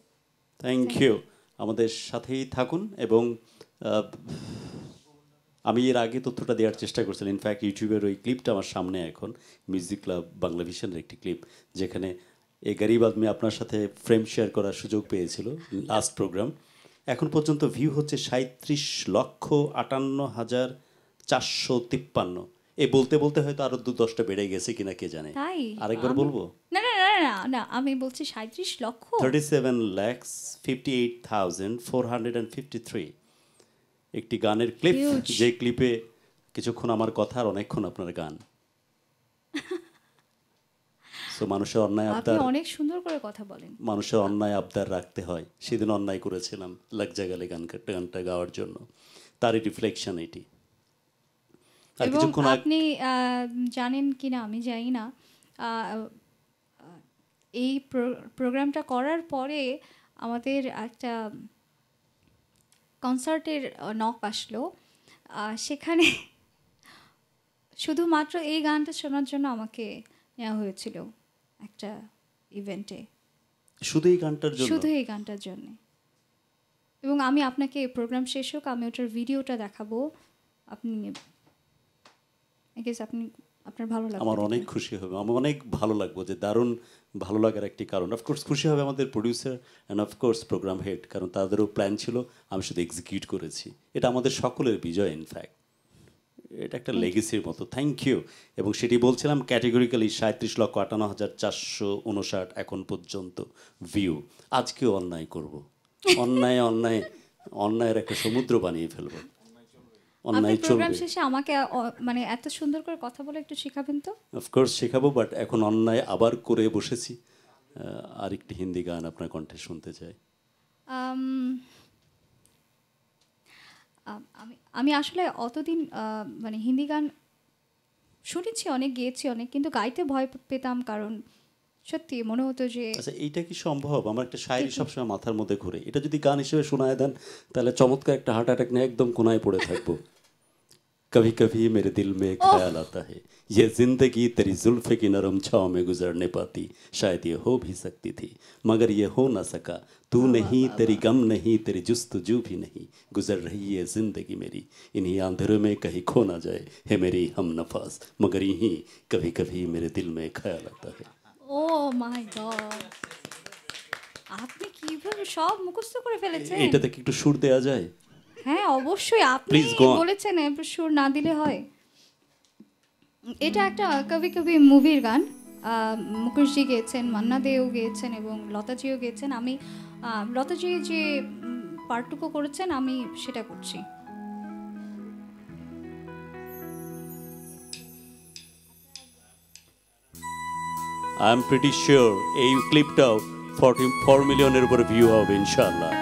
থ্যাংক ইউ। আমাদের সাথেই থাকুন। এবং আমি এর আগে তথ্যটা দেওয়ার চেষ্টা করছিলাম। ইনফ্যাক্ট ইউটিউবের ওই ক্লিপটা আমার সামনে এখন, মিউজিক ক্লাব বাংলা ভিশনের একটি ক্লিপ, যেখানে এই গরিব আদমি আপনার সাথে ফ্রেম শেয়ার করার সুযোগ পেয়েছিল লাস্ট প্রোগ্রাম। এখন পর্যন্ত ভিউ হচ্ছে 37,58,453। এই বলতে বলতে হয়তো আরো 2-10টা বেড়ে গেছে কিনা কে জানে। তাই আরেকবার বলবো? না না না না না, আমি বলছি 37 লক্ষ। 37,58,453 একটি গানের ক্লিপ, Huge. যে ক্লিপে কিছুক্ষণ আমার কথা আর অনেকক্ষণ আপনার গান। সো মানুষের অন্যায় আপনি আবদার, অনেক সুন্দর করে কথা বলেন। মানুষের অন্যায় আবদার রাখতে হয়। সেদিন অন্যায় করেছিলাম লাগ জাগালে গানটা গাওয়ার জন্য, তারই রিফ্লেকশন এটি। আর এবং কিছুক্ষণ আপনি জানেন কিনা আমি জানি না, এই প্রোগ্রামটা করার পরে আমাদের একটা কনসার্টের নক আসলো। সেখানে শুধুমাত্র এই গানটা শোনার জন্য আমাকে নেওয়া হয়েছিল একটা ইভেন্টে, শুধু এই গানটার জন্য। শুধু এই গানটার জন্য। এবং আমি আপনাকে প্রোগ্রাম শেষ হোক আমি ওটার ভিডিওটা দেখাবো, আপনি আপনার ভালো লাগবে। আমার অনেক খুশি হবে, আমার অনেক ভালো লাগবে, যে দারুণ ভালো লাগার একটি কারণ। অফকোর্স খুশি হবে আমাদের producer and of course program head, কারণ তাদেরও প্ল্যান ছিল, আমি শুধু এক্সিকিউট করেছি। এটা আমাদের সকলের বিজয়। ইনফ্যাক্ট এটা একটা লেগেসির মতো। Thank you. এবং সেটি বলছিলাম ক্যাটেগরিক্যালি 37,58,459 এখন পর্যন্ত ভিউ। আজকেও অন্যায় করব, অন্যায় অন্যায় অন্যায়ের একটা সমুদ্র বানিয়ে ফেলবো। আপনি অন্যায় প্রোগ্রাম চলবে। শেষে আমাকে মানে এত সুন্দর করে কথা বলে একটু শেখাবেন তো। অফকোর্স শেখাবো, বাট এখন অন্যায় আবার করে বসেছি। আরেকটি হিন্দি গান আপনার কণ্ঠে শুনতে চাই। আমি আসলে অতদিন মানে হিন্দি গান শুনেছি অনেক, গেয়েছি অনেক, কিন্তু গাইতে ভয় পেতাম, কারণ সত্যি মনে হতো যে আচ্ছা, এইটা কি সম্ভব? আমার একটা শায়রি সবসময় মাথার মধ্যে ঘুরে, এটা যদি গান হিসেবে শোনায় দেন তাহলে চমৎকার একটা হার্ট অ্যাটাক নিয়ে একদম কোনায় পড়ে থাকবো। कभी कभी मेरे दिल में ख्याल आता है ये जिंदगी तेरी जुल्फ़े की नरम छाँव में गुजरने पाती, शायद ये हो भी सकती थी मगर ये हो ना सका। तू नहीं, तेरी गम नहीं, तेरी जुस्तजू भी नहीं, गुजर रही है जिंदगी मेरी इन्हीं अंधेरों में कहीं खो ना जाए है मेरी हम नफास, मगर यहीं कभी कभी मेरे दिल में ख्याल आता है। ও মাই গড, আপনি কিভাবে সব মুখস্থ করে ফেলেছেন? এটা থেকে একটু সুর দেয়া যায়? হ্যাঁ অবশ্যই, আপনি Please go on. বলেছেন সুর না দিলে হয়। এটা একটা কবি কবি মুভির গান, মুকেশজি গেয়েছেন, মান্না দেও গেয়েছেন এবং লতাজিও গেয়েছেন। আমি লতাজি যে পার্টটুকু করেছেন আমি সেটা করছি। আই এম প্রিটি শিওর এই ক্লিপটাও 44 মিলিয়নের উপরে ভিউ হবে ইনশাআল্লাহ।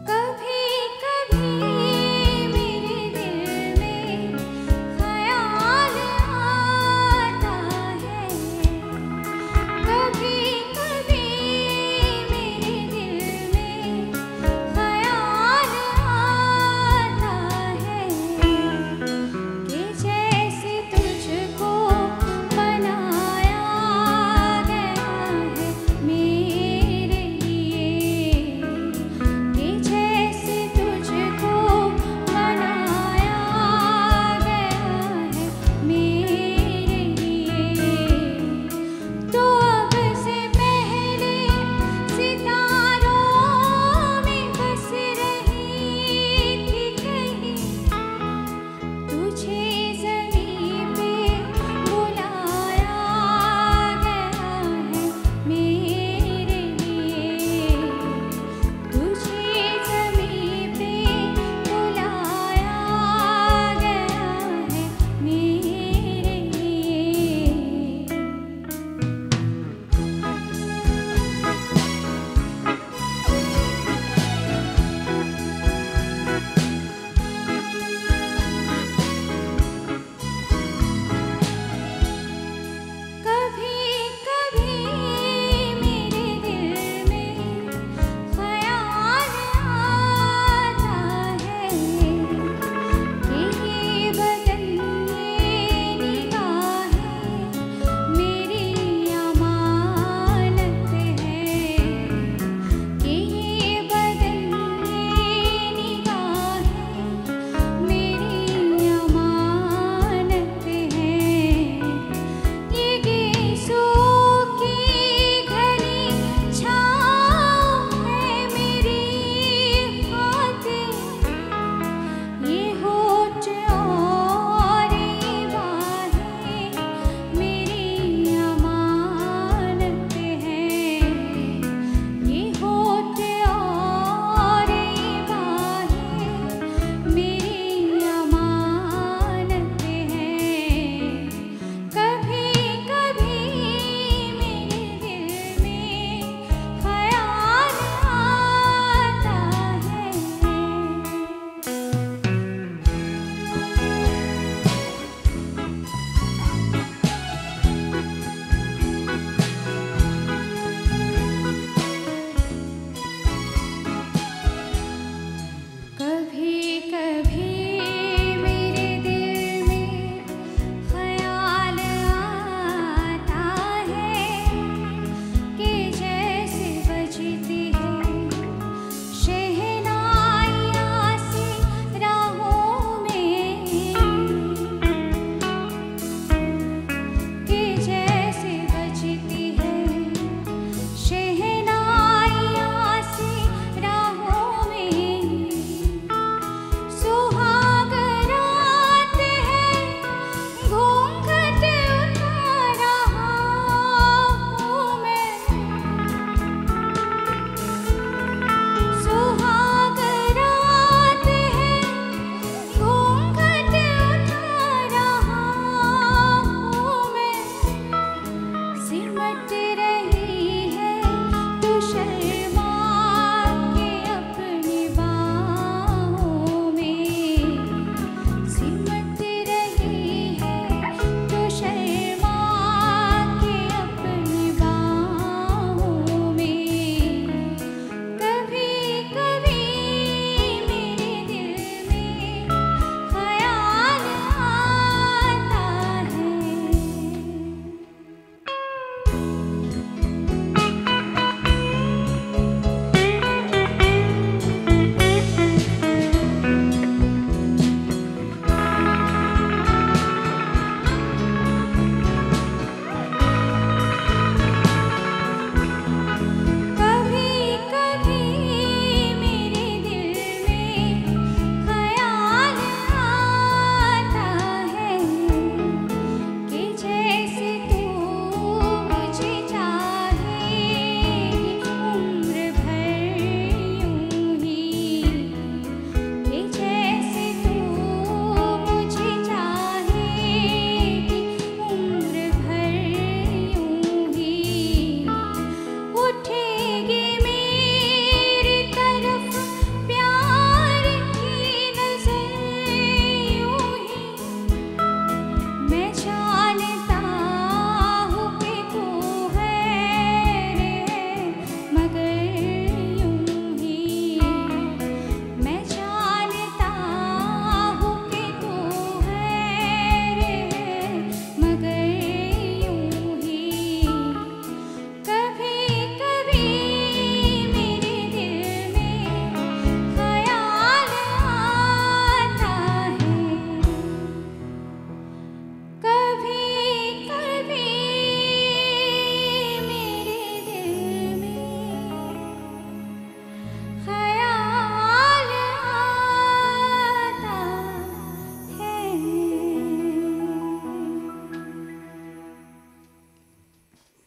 कभी कभी मेरे दिल में ख्याल आता है, कभी कभी मेरे दिल में ख्याल आता है कि जैसे तुझको मन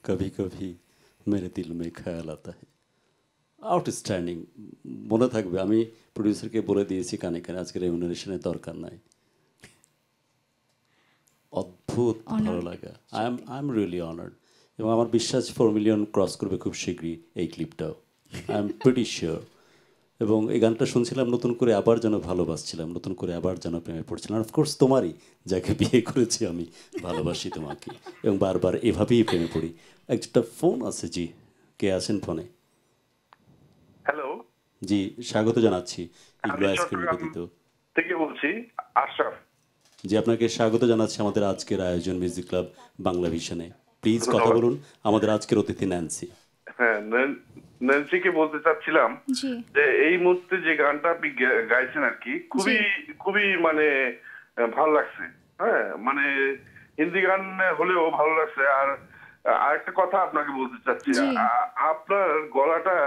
কভি কভি মেরে দিল মে খেয়াল আতা হ্যায়। আউটস্ট্যান্ডিং, মনে থাকবে। আমি প্রডিউসারকে বলে দিয়েছি কানে কানে আজকে রেমুনারেশনের দরকার নাই। অদ্ভুত ভালো লাগা। আই এম রিয়েলি অনার্ড, এবং আমার বিশ্বাস 4 মিলিয়ন ক্রস করবে খুব শীঘ্রই এই ক্লিপটাও। I am pretty sure. এবং এই গানটা শুনছিলাম, নতুন করে আবার যেন ভালোবাসছিলাম, নতুন করে আবার যেন প্রেমে পড়ছিলাম। অফকোর্স তোমারই, যাকে বিয়ে করেছি আমি, ভালোবাসি তোমাকে, এবং বারবার এভাবেই প্রেমে পড়ি। একটা ফোন আছে, জি, কে আছেন ফোনে? হ্যালো, জি, স্বাগত জানাচ্ছি ইগলু আমি আইসক্রিম চট্টগ্রাম নিবেদিত। থেকে বলছি, আশরাফ। জি, আপনাকে স্বাগত জানাচ্ছি আমাদের আজকের আয়োজন মিউজিক ক্লাব বাংলা ভিশনে। প্লিজ কথা বলুন। আমাদের আজকের অতিথি ন্যান্সি। হ্যাঁ, ন্যান্সিকে বলতে চাচ্ছিলাম জি যে এই মুহূর্তে যে গানটা আপনি গাইছেন আর কি, খুবই খুবই মানে ভালো লাগছে। হ্যাঁ, মানে হিন্দি গান হলেও ভালো লাগছে। আর আরেকটা কথা আপনাকে বলতে চাচ্ছি, জি। আপনার গলাটা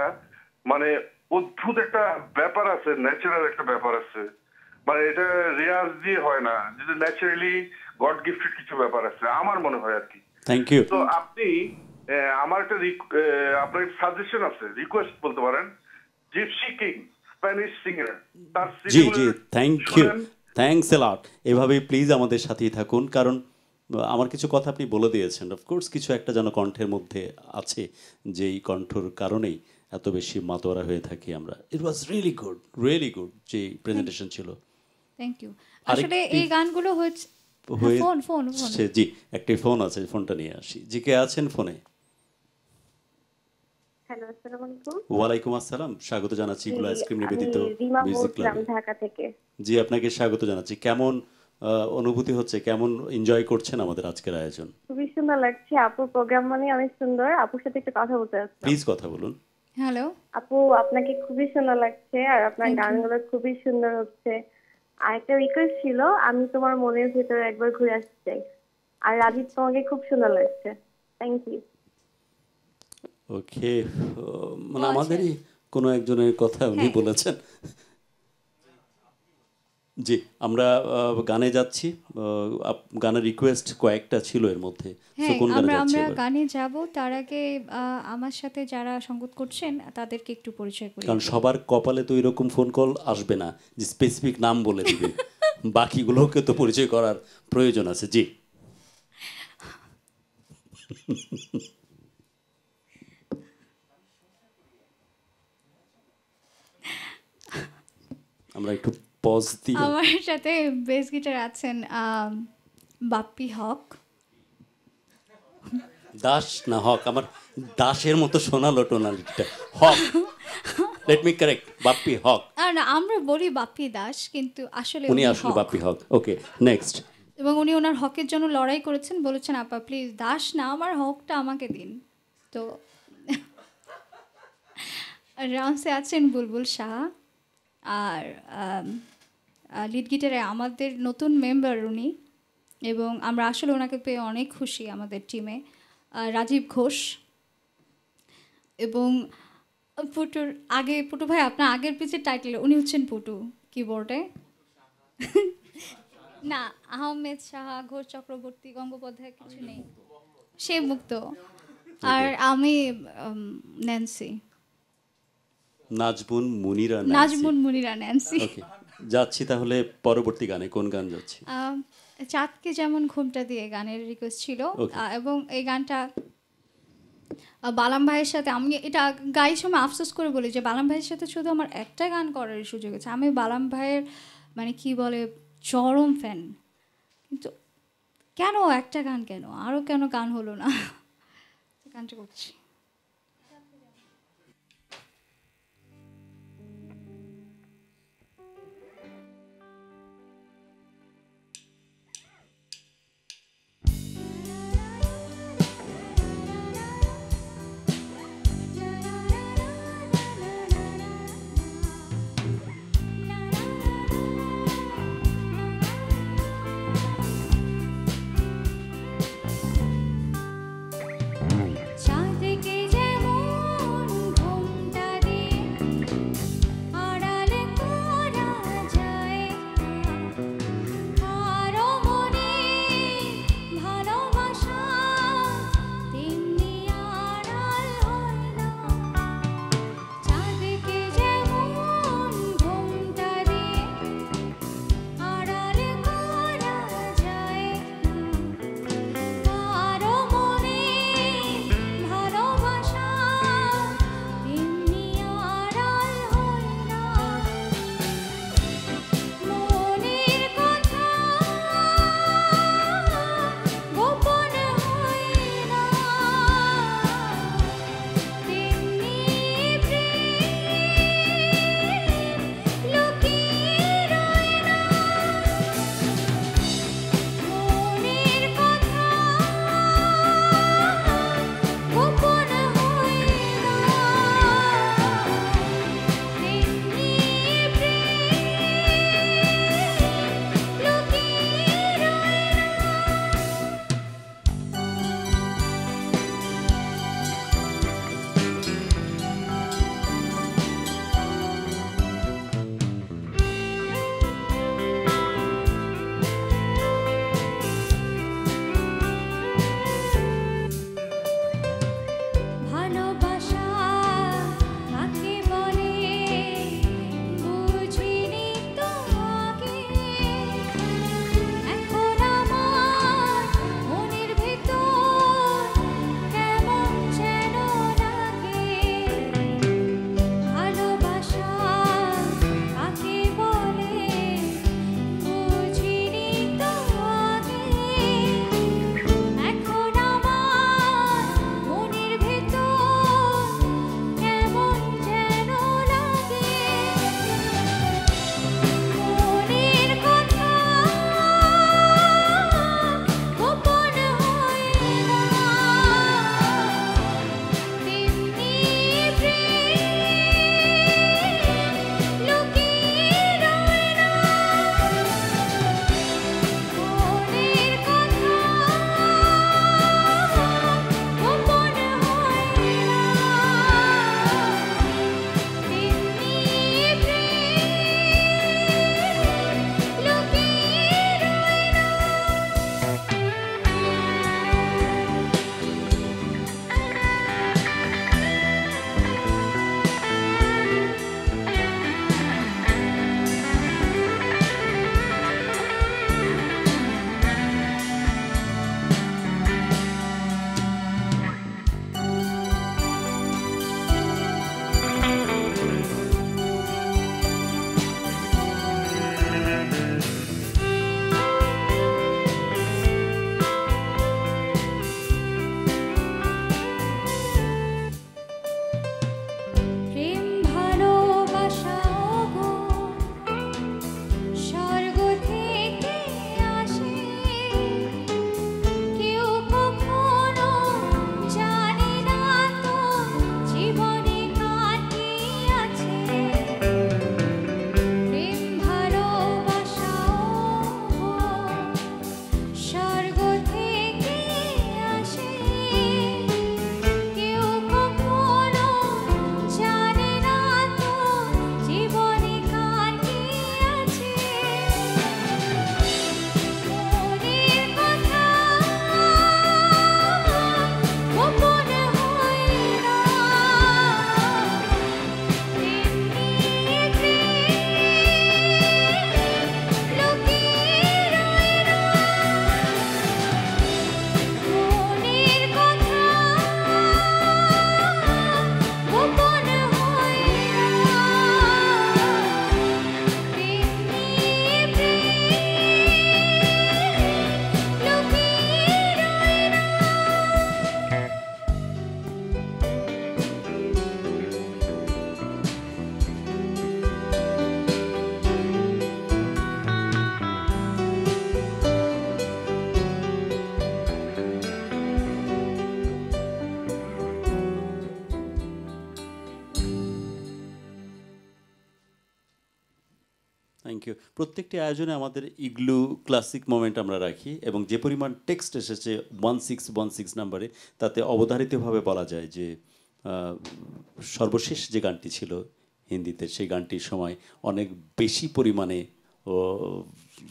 মানে অদ্ভুত একটা ব্যাপার আছে, ন্যাচারাল একটা ব্যাপার আছে। মানে এটা রেয়াজ দিয়ে হয় না, যেটা ন্যাচারালি গড গিফটেড কিছু ব্যাপার আছে আমার মনে হয় আর কি। Thank you. তো আপনি আমার একটা আপনার সাজেশন আছে, রিকোয়েস্ট বলতে পারেন। জিপসি কিং, স্প্যানিশ সিঙ্গার, তার জি জি, থ্যাংক ইউ, থ্যাংকস এ লট। এভাবেই প্লিজ আমাদের সাথেই থাকুন, কারণ আমার কিছু কথা আপনি বলে দিয়েছেন। অফকোর্স কিছু একটা যেন কণ্ঠের মধ্যে আছে, যেই কণ্ঠর কারণেই এত বেশি মাতোয়ারা হয়ে থাকি আমরা। ইট ওয়াজ রিয়েলি গুড যে প্রেজেন্টেশন ছিল। Thank you. আরেকটি- আসলে এই গানগুলো হচ্ছে হয়ে- ফোন ফোন ফোন জি, একটি ফোন আছে, ফোনটা নিয়ে আসি। জি, কে আছেন ফোনে? হ্যালো, আসসালামু আলাইকুম। ওয়ালাইকুম আসসালাম, স্বাগত জানাচ্ছি ইগলু আইসক্রিম নিবেদিত আমি রিমা মিউজিক বলছিলাম ক্লাবে। ঢাকা থেকে। জি, আপনাকে স্বাগত জানাচ্ছি। কেমন অনুভূতি হচ্ছে, কেমন এনজয় করছেন আমাদের আজকের আয়োজন? খুবই সুন্দর লাগছে, আপুর প্রোগ্রাম মানে অনেক সুন্দর। আপুর সাথে একটু কথা বলতে চাচ্ছিলাম। প্লিজ কথা বলুন। হ্যালো। আপু, আপনাকে খুবই সুন্দর লাগছে, আর আপনার Thank you. গানগুলো খুবই সুন্দর হচ্ছে। আর একটা রিকোয়েস্ট ছিল, আমি তোমার মনের ভিতরে একবার ঘুরে আসতে চাই। আর রাজীব, তোমাকে খুব সুন্দর লাগছে। Thank you. ওকে, মানে ও, আচ্ছা। আমাদেরই কোনো একজনের কথা উনি হ্যাঁ। বলেছেন। জি, আমরা গানে যাচ্ছি। গানের রিকোয়েস্ট কয়েকটা ছিল এর মধ্যে। So, হ্যাঁ, কোন গানে আমরা যাচ্ছি আমরা এবার? গানে যাব। তার আগে আমার সাথে যারা সঙ্গত করছেন তাদেরকে একটু পরিচয় করি। কারণ সবার কপালে তো এরকম ফোন কল আসবে না যে স্পেসিফিক নাম বলে দিবে। বাকিগুলোকে তো পরিচয় করার প্রয়োজন আছে। জি, আমরা একটু পজ দিই। আমার সাথে বেস গিটার আছেন বাপ্পি হক। দাস না হক? আমার দাসের মতো শোনালো টোনালিটা। হক, লেট মি কারেক্ট, বাপ্পি হক। আর না, আমরা বলি বাপ্পি দাস, কিন্তু আসলে উনি উনি আসলে হক। বাপ্পি হক। ওকে, নেক্সট। এবং উনি ওনার হকের জন্য লড়াই করেছেন, বলেছেন আপা প্লিজ দাস না, আমার হকটা আমাকে দিন। তো রাউন্ডসে আছেন বুলবুল শাহ। আর লিড গিটারে আমাদের নতুন মেম্বার উনি, এবং আমরা আসলে ওনাকে পেয়ে অনেক খুশি আমাদের টিমে, রাজীব ঘোষ। এবং পুটু ভাই, আপনার আগের পিচের টাইটেল উনি হচ্ছেন পুটু কিবোর্ডে। না, আহমেদ সাহা, ঘোষ চক্রবর্তী, গঙ্গোপাধ্যায় কিছু নেই, সে মুক্ত। আর আমি ন্যান্সি, নাজবুন মুনিরা ন্যান্সি। নাজমুন মুনিরা ন্যান্সি। ওকে, যাচ্ছি তাহলে পরবর্তী গানে। কোন গান যাচ্ছি? চাঁদকে যেমন ঘুমটা দিয়ে গানের রিকোয়েস্ট ছিল। Okay. এবং এই গানটা বালাম ভাইয়ের সাথে, আমি এটা গাই সময় আফসোস করে বলি যে বালাম ভাইয়ের সাথে শুধু আমার একটা গান করার সুযোগ আছে। আমি বালাম ভাইয়ের মানে কি বলে চরম ফ্যান, কিন্তু কেন একটা গান, কেন আরও কেন গান হলো না? গানটা করছি। চাঁদকে থ্যাংক ইউ। প্রত্যেকটি আয়োজনে আমাদের ইগলু ক্লাসিক মোমেন্ট আমরা রাখি এবং যে পরিমাণ টেক্সট এসেছে 1616 নাম্বারে, তাতে অবধারিতভাবে বলা যায় যে সর্বশেষ যে গানটি ছিল হিন্দিতে, সেই গানটির সময় অনেক বেশি পরিমাণে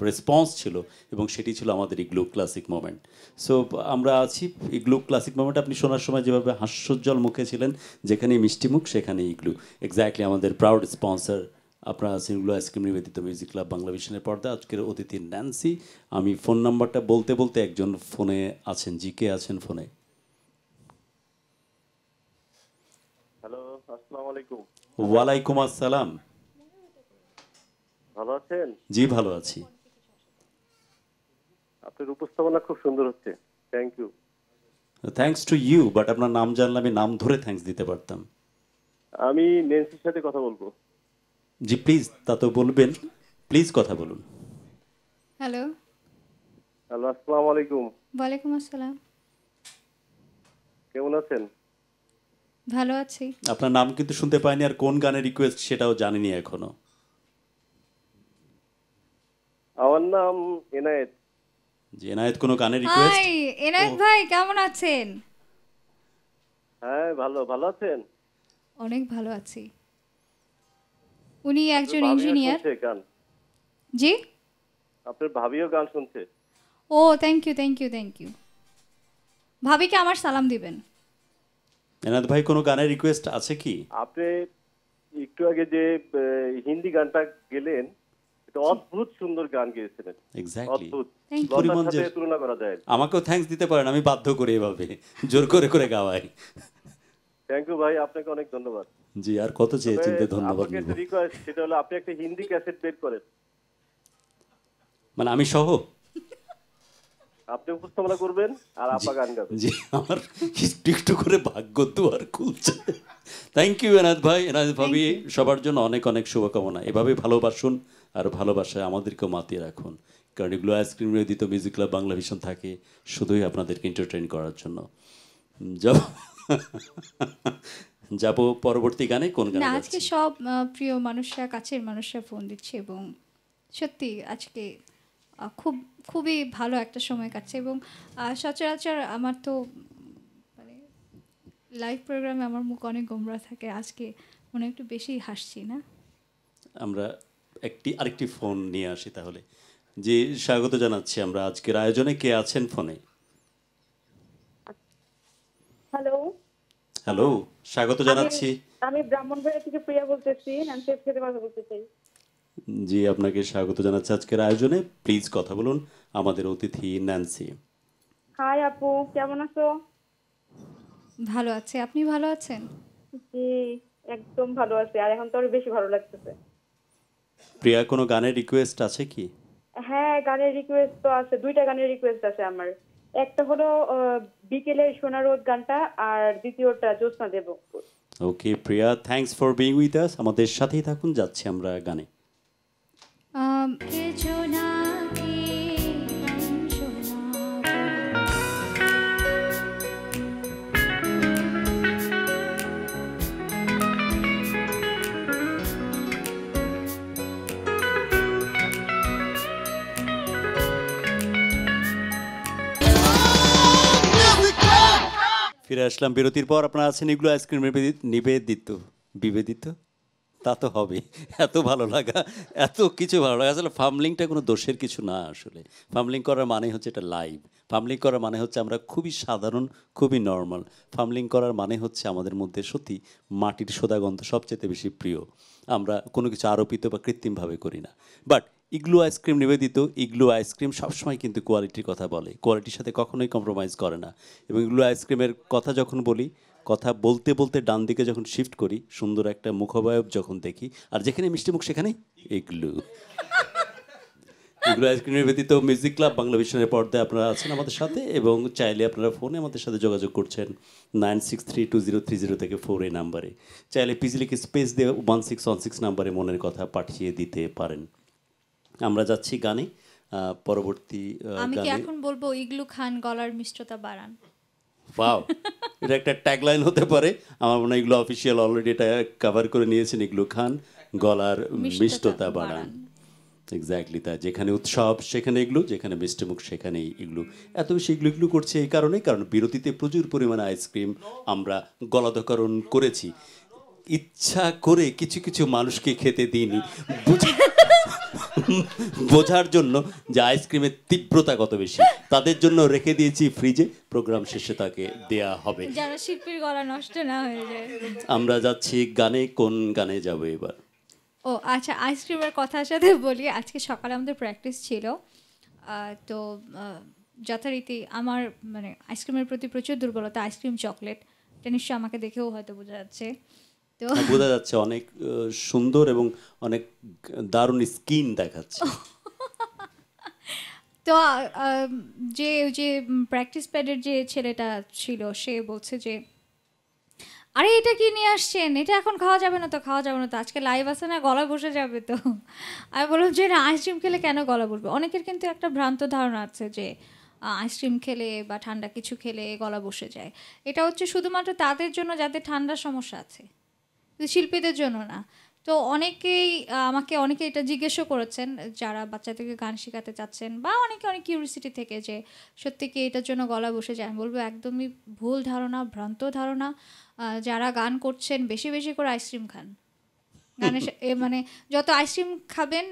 রেসপন্স ছিল এবং সেটি ছিল আমাদের ইগলু ক্লাসিক মোমেন্ট। সো আমরা আছি ইগলু ক্লাসিক মোমেন্ট। আপনি শোনার সময় যেভাবে হাস্যোজ্জ্বল মুখে ছিলেন, যেখানেই মিষ্টি মুখ সেখানেই ইগলু, এক্স্যাক্টলি আমাদের প্রাউড স্পন্সর। আপনারা আছেন ইগলু আইসক্রিম নিবেদিত মিউজিক ক্লাব বাংলাভিশনের পর্দা। আজকের অতিথি ন্যান্সি। আমি ফোন নাম্বারটা বলতে বলতে একজন ফোনে আছেন। জি, কে আছেন ফোনে? হ্যালো, আসসালামু আলাইকুম। ওয়ালাইকুম আসসালাম। ভালো আছেন? জি, ভালো আছি। আপনার উপস্থাপনা খুব সুন্দর হচ্ছে, thank you. Thanks to you, but আপনার নাম জানলে আমি নাম ধরে থ্যাঙ্কস দিতে পারতাম। আমি নেন্সির সাথে কথা বলবো। জি প্লিজ, তা তো বলবেন, প্লিজ কথা বলুন। হ্যালো, হ্যালো, আসসালামু আলাইকুম। ওয়ালাইকুম আসসালাম। কেমন আছেন? ভালো আছি। আপনার নাম কিন্তু শুনতে পাইনি, আর কোন গানের রিকোয়েস্ট সেটাও জানিনি এখনো। আমার নাম এনায়েত। জি, এনায়েত কোনো গানের রিকোয়েস্ট? হাই এনায়েত ভাই, কেমন আছেন? হ্যাঁ, ভালো। ভালো আছেন? অনেক ভালো আছি। উনি একজন ভাবিও ইঞ্জিনিয়ার। শুনছে গান? জি, আপনার ভাবিও গান শুনছে? ও thank you thank you thank you. ভাবিকে আমার সালাম দিবেন। এনায়েত ভাই কোনো গানের রিকোয়েস্ট আছে কি? আপনি একটু আগে যে হিন্দি গানটা গেলেন, এটা অদ্ভুত সুন্দর গান গেয়েছিলেন, এক্স্যাক্টলি। অদ্ভুত। Thank you. লতার পরিমাণ সাথে যে- তুলনা করা যায়। আমাকেও থ্যাঙ্কস দিতে পারেন, আমি বাধ্য করে এভাবে জোর করে করে গাওয়াই। থ্যাংক ইউ ভাই, আপনাকে অনেক ধন্যবাদ। জি, আর কত চেয়েছেন, তবে ধন্যবাদ আপনাকে নিব। একটা রিকোয়েস্ট, সেটা হলো আপনি একটা হিন্দি ক্যাসেট বের করেন। মানে আমি সহ? আপনি উপস্থাপনা করবেন আর আপা গান গাবেন। জি, আমার একটু একটু করে ভাগ্য দুয়ার খুলছে। থ্যাংক ইউ এনায়েত ভাই। এনায়েত ভাবি, সবার জন্য অনেক অনেক শুভকামনা। এভাবে ভালোবাসুন আর ভালোবাসায় আমাদেরকেও মাতিয়ে রাখুন, কারণ এগুলো আইসক্রিম নিবেদিত মিউজিক ক্লাব বাংলাভিশন থাকে শুধুই আপনাদেরকে এন্টারটেইন করার জন্য। যাব পরবর্তী গানে। কোন গানে না, যাচ্ছি? আজকে সব প্রিয় মানুষরা, কাছের মানুষরা ফোন দিচ্ছে এবং সত্যি আজকে খুবই ভালো একটা সময় কাটছে। এবং সচরাচর আমার তো মানে লাইভ প্রোগ্রামে আমার মুখ অনেক গোমরা থাকে, আজকে মনে হয় একটু বেশি হাসছি না? আমরা আরেকটি ফোন নিয়ে আসি তাহলে। জি, স্বাগত জানাচ্ছি আমরা আজকের আয়োজনে। কে আছেন ফোনে? হ্যালো, হ্যালো, স্বাগত জানাচ্ছি। আমি ব্রাহ্মণবাড়িয়া থেকে প্রিয়া বলতেছি, নান্সির সাথে কথা বলতে চাই। জি, আপনাকে স্বাগত জানাচ্ছি আজকের আয়োজনে। প্লিজ কথা বলুন, আমাদের অতিথি ন্যান্সি। হাই আপু, কেমন আছো? ভালো আছে, আপনি ভালো আছেন? জি, একদম ভালো আছি, আর এখন তো আরো বেশি ভালো লাগতেছে। প্রিয়া, কোনো গানের রিকোয়েস্ট আছে কি? হ্যাঁ, গানের রিকোয়েস্ট তো আছে, দুইটা গানের রিকোয়েস্ট আছে আমার। একটা হলো বিকেলের সোনা রোদ গানটা, আর দ্বিতীয়টা জ্যোৎস্না দেব। Okay Priya, thanks for being with us. আমাদের সাথেই থাকুন, যাচ্ছি আমরা গানে। ফিরে আসলাম বিরতির পর। আপনারা আছেন এগুলো আইসক্রিম বিবেদিত, তা তো হবে। এত ভালো লাগা, এত কিছু ভালো লাগা। আসলে ফার্মলিংটা কোনো দোষের কিছু না। আসলে ফার্মলিং করার মানে হচ্ছে এটা লাইভ। ফার্মলিং করার মানে হচ্ছে আমরা খুবই সাধারণ, খুবই নর্মাল। ফার্মলিং করার মানে হচ্ছে আমাদের মধ্যে সত্যি মাটির সোদা গন্ধ সবচেয়ে বেশি প্রিয়। আমরা কোনো কিছু আরোপিত বা কৃত্রিমভাবে করি না। বাট ইগলু আইসক্রিম নিবেদিত, ইগলু আইসক্রিম সবসময় কিন্তু কোয়ালিটির কথা বলে, কোয়ালিটির সাথে কখনোই কম্প্রোমাইজ করে না। এবং ইগলু আইসক্রিমের কথা যখন বলি, কথা বলতে বলতে ডান দিকে যখন শিফট করি, সুন্দর একটা মুখাবয়ব যখন দেখি, আর যেখানে মিষ্টি মুখ সেখানে ইগলু। ইগলু আইসক্রিম নিবেদিত মিউজিক ক্লাব বাংলাভিশনের পর্দায় আপনারা আছেন আমাদের সাথে, এবং চাইলে আপনারা ফোনে আমাদের সাথে যোগাযোগ করছেন 963203 থেকে 4 এই নাম্বারে। চাইলে পিজিলিকে স্পেস দিয়ে 1616 নাম্বারে মনের কথা পাঠিয়ে দিতে পারেন। আমরা যাচ্ছি গানে। পরবর্তী আমি কি গানে এখন বলবো ইগলু খান গলার মিষ্টতা বাড়ান? ওয়াও, এটা একটা ট্যাগলাইন হতে পারে। আমার মনে হয় এগুলো অফিসিয়াল অলরেডি এটা কভার করে নিয়েছেন। ইগলু খান গলার মিষ্টতা বাড়ান। এক্স্যাক্টলি তাই, যেখানে উৎসব সেখানে এগুলো, যেখানে মিষ্টিমুখ সেখানেই এগুলো। এত বেশি এগুলো এগুলো করছে এই কারণে, কারণ বিরতিতে প্রচুর পরিমাণে আইসক্রিম আমরা গলাধঃকরণ করেছি। ইচ্ছা করে কিছু কিছু মানুষকে খেতে দিইনি, বোঝার জন্য যে আইসক্রিমের তীব্রতা কত বেশি, তাদের জন্য রেখে দিয়েছি ফ্রিজে, প্রোগ্রাম শেষে তাকে দেয়া হবে। যেন শিল্পীর গলা নষ্ট না হয়ে যায়। আমরা যাচ্ছি গানে, কোন গানে যাব এবার? ও আচ্ছা, আইসক্রিমের কথার সাথে বলি, আজকে সকালে আমাদের প্র্যাকটিস ছিল, তো যথারীতি আমার মানে আইসক্রিমের প্রতি প্রচুর দুর্বলতা, আইসক্রিম চকলেট, এটা নিশ্চয়ই আমাকে দেখেও হয়তো বোঝা যাচ্ছে। তো বোঝা যাচ্ছে অনেক সুন্দর এবং অনেক দারুণ স্কিন দেখাচ্ছে। তো যে প্র্যাকটিস প্যাডের যে ছেলেটা ছিল সে বলছে যে আরে এটা কি নিয়ে আসছেন, এটা এখন খাওয়া যাবে না তো, খাওয়া যাবে না তো, আজকে লাইভ আছে না, গলায় বসে যাবে তো। আমি বললাম যে না, আইসক্রিম খেলে কেন গলা বসবে? অনেকের কিন্তু একটা ভ্রান্ত ধারণা আছে যে আইসক্রিম খেলে বা ঠান্ডা কিছু খেলে গলা বসে যায়। এটা হচ্ছে শুধুমাত্র তাদের জন্য যাদের ঠান্ডার সমস্যা আছে, শিল্পীদের জন্য না। তো অনেকেই অনেকে এটা জিজ্ঞেসও করেছেন যারা বাচ্চাদেরকে গান শেখাতে চাচ্ছেন, বা অনেক কিউরিসিটি থেকে যে সত্যি কি এটার জন্য গলা বসে যায়। আমি বলবো একদমই ভুল ধারণা, ভ্রান্ত ধারণা। যারা গান করছেন বেশি বেশি করে আইসক্রিম খান, গানে মানে যত আইসক্রিম খাবেন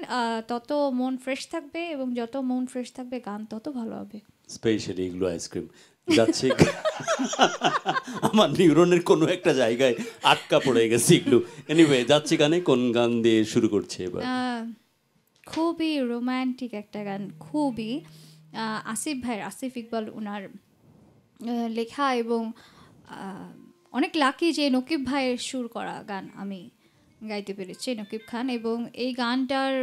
তত মন ফ্রেশ থাকবে, এবং যত মন ফ্রেশ থাকবে গান তত ভালো হবে। স্পেশালি এগুলো আইসক্রিম যাচ্ছে আমার নিউরনের কোনো একটা জায়গায় আটকা পড়ে গেছে এগুলো। এনিওয়ে যাচ্ছি গানে, কোন গান দিয়ে শুরু করছে এবার? খুবই রোম্যান্টিক একটা গান, খুবই আসিফ ইকবাল ওনার লেখা, এবং অনেক লাকি যে নকিব ভাইয়ের সুর করা গান আমি গাইতে পেরেছি, নকিব খান। এবং এই গানটার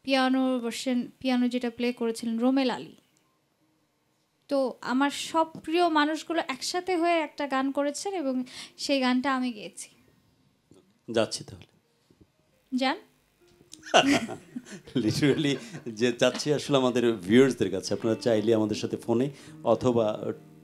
পিয়ানো যেটা প্লে করেছিলেন রোমেল আলী। তো আমার সব প্রিয় মানুষগুলো একসাথে হয়ে একটা গান করেছেন, এবং সেই গানটা আমি গেয়েছি। যাচ্ছি তাহলে, যান। লিটারালি যে যাচ্ছি আসলে আমাদের ভিউয়ার্সদের কাছে। আপনারা চাইলে আমাদের সাথে ফোনে অথবা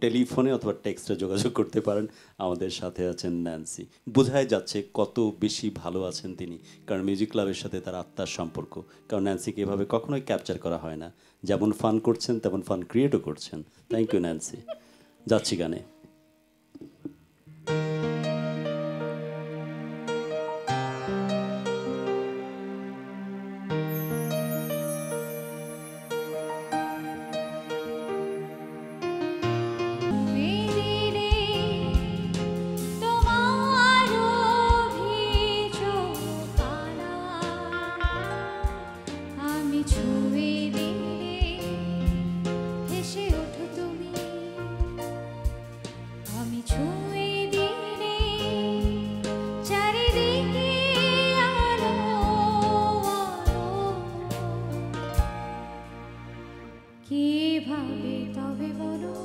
টেলিফোনে অথবা টেক্সটে যোগাযোগ করতে পারেন। আমাদের সাথে আছেন ন্যান্সি। বোঝাই যাচ্ছে কত বেশি ভালো আছেন তিনি, কারণ মিউজিক ক্লাবের সাথে তার আত্মার সম্পর্ক। কারণ ন্যান্সিকে এভাবে কখনোই ক্যাপচার করা হয় না, যেমন ফান করছেন তেমন ফান ক্রিয়েটও করছেন। Thank you Nancy. যাচ্ছি গানে। কিভাবে তবে বলো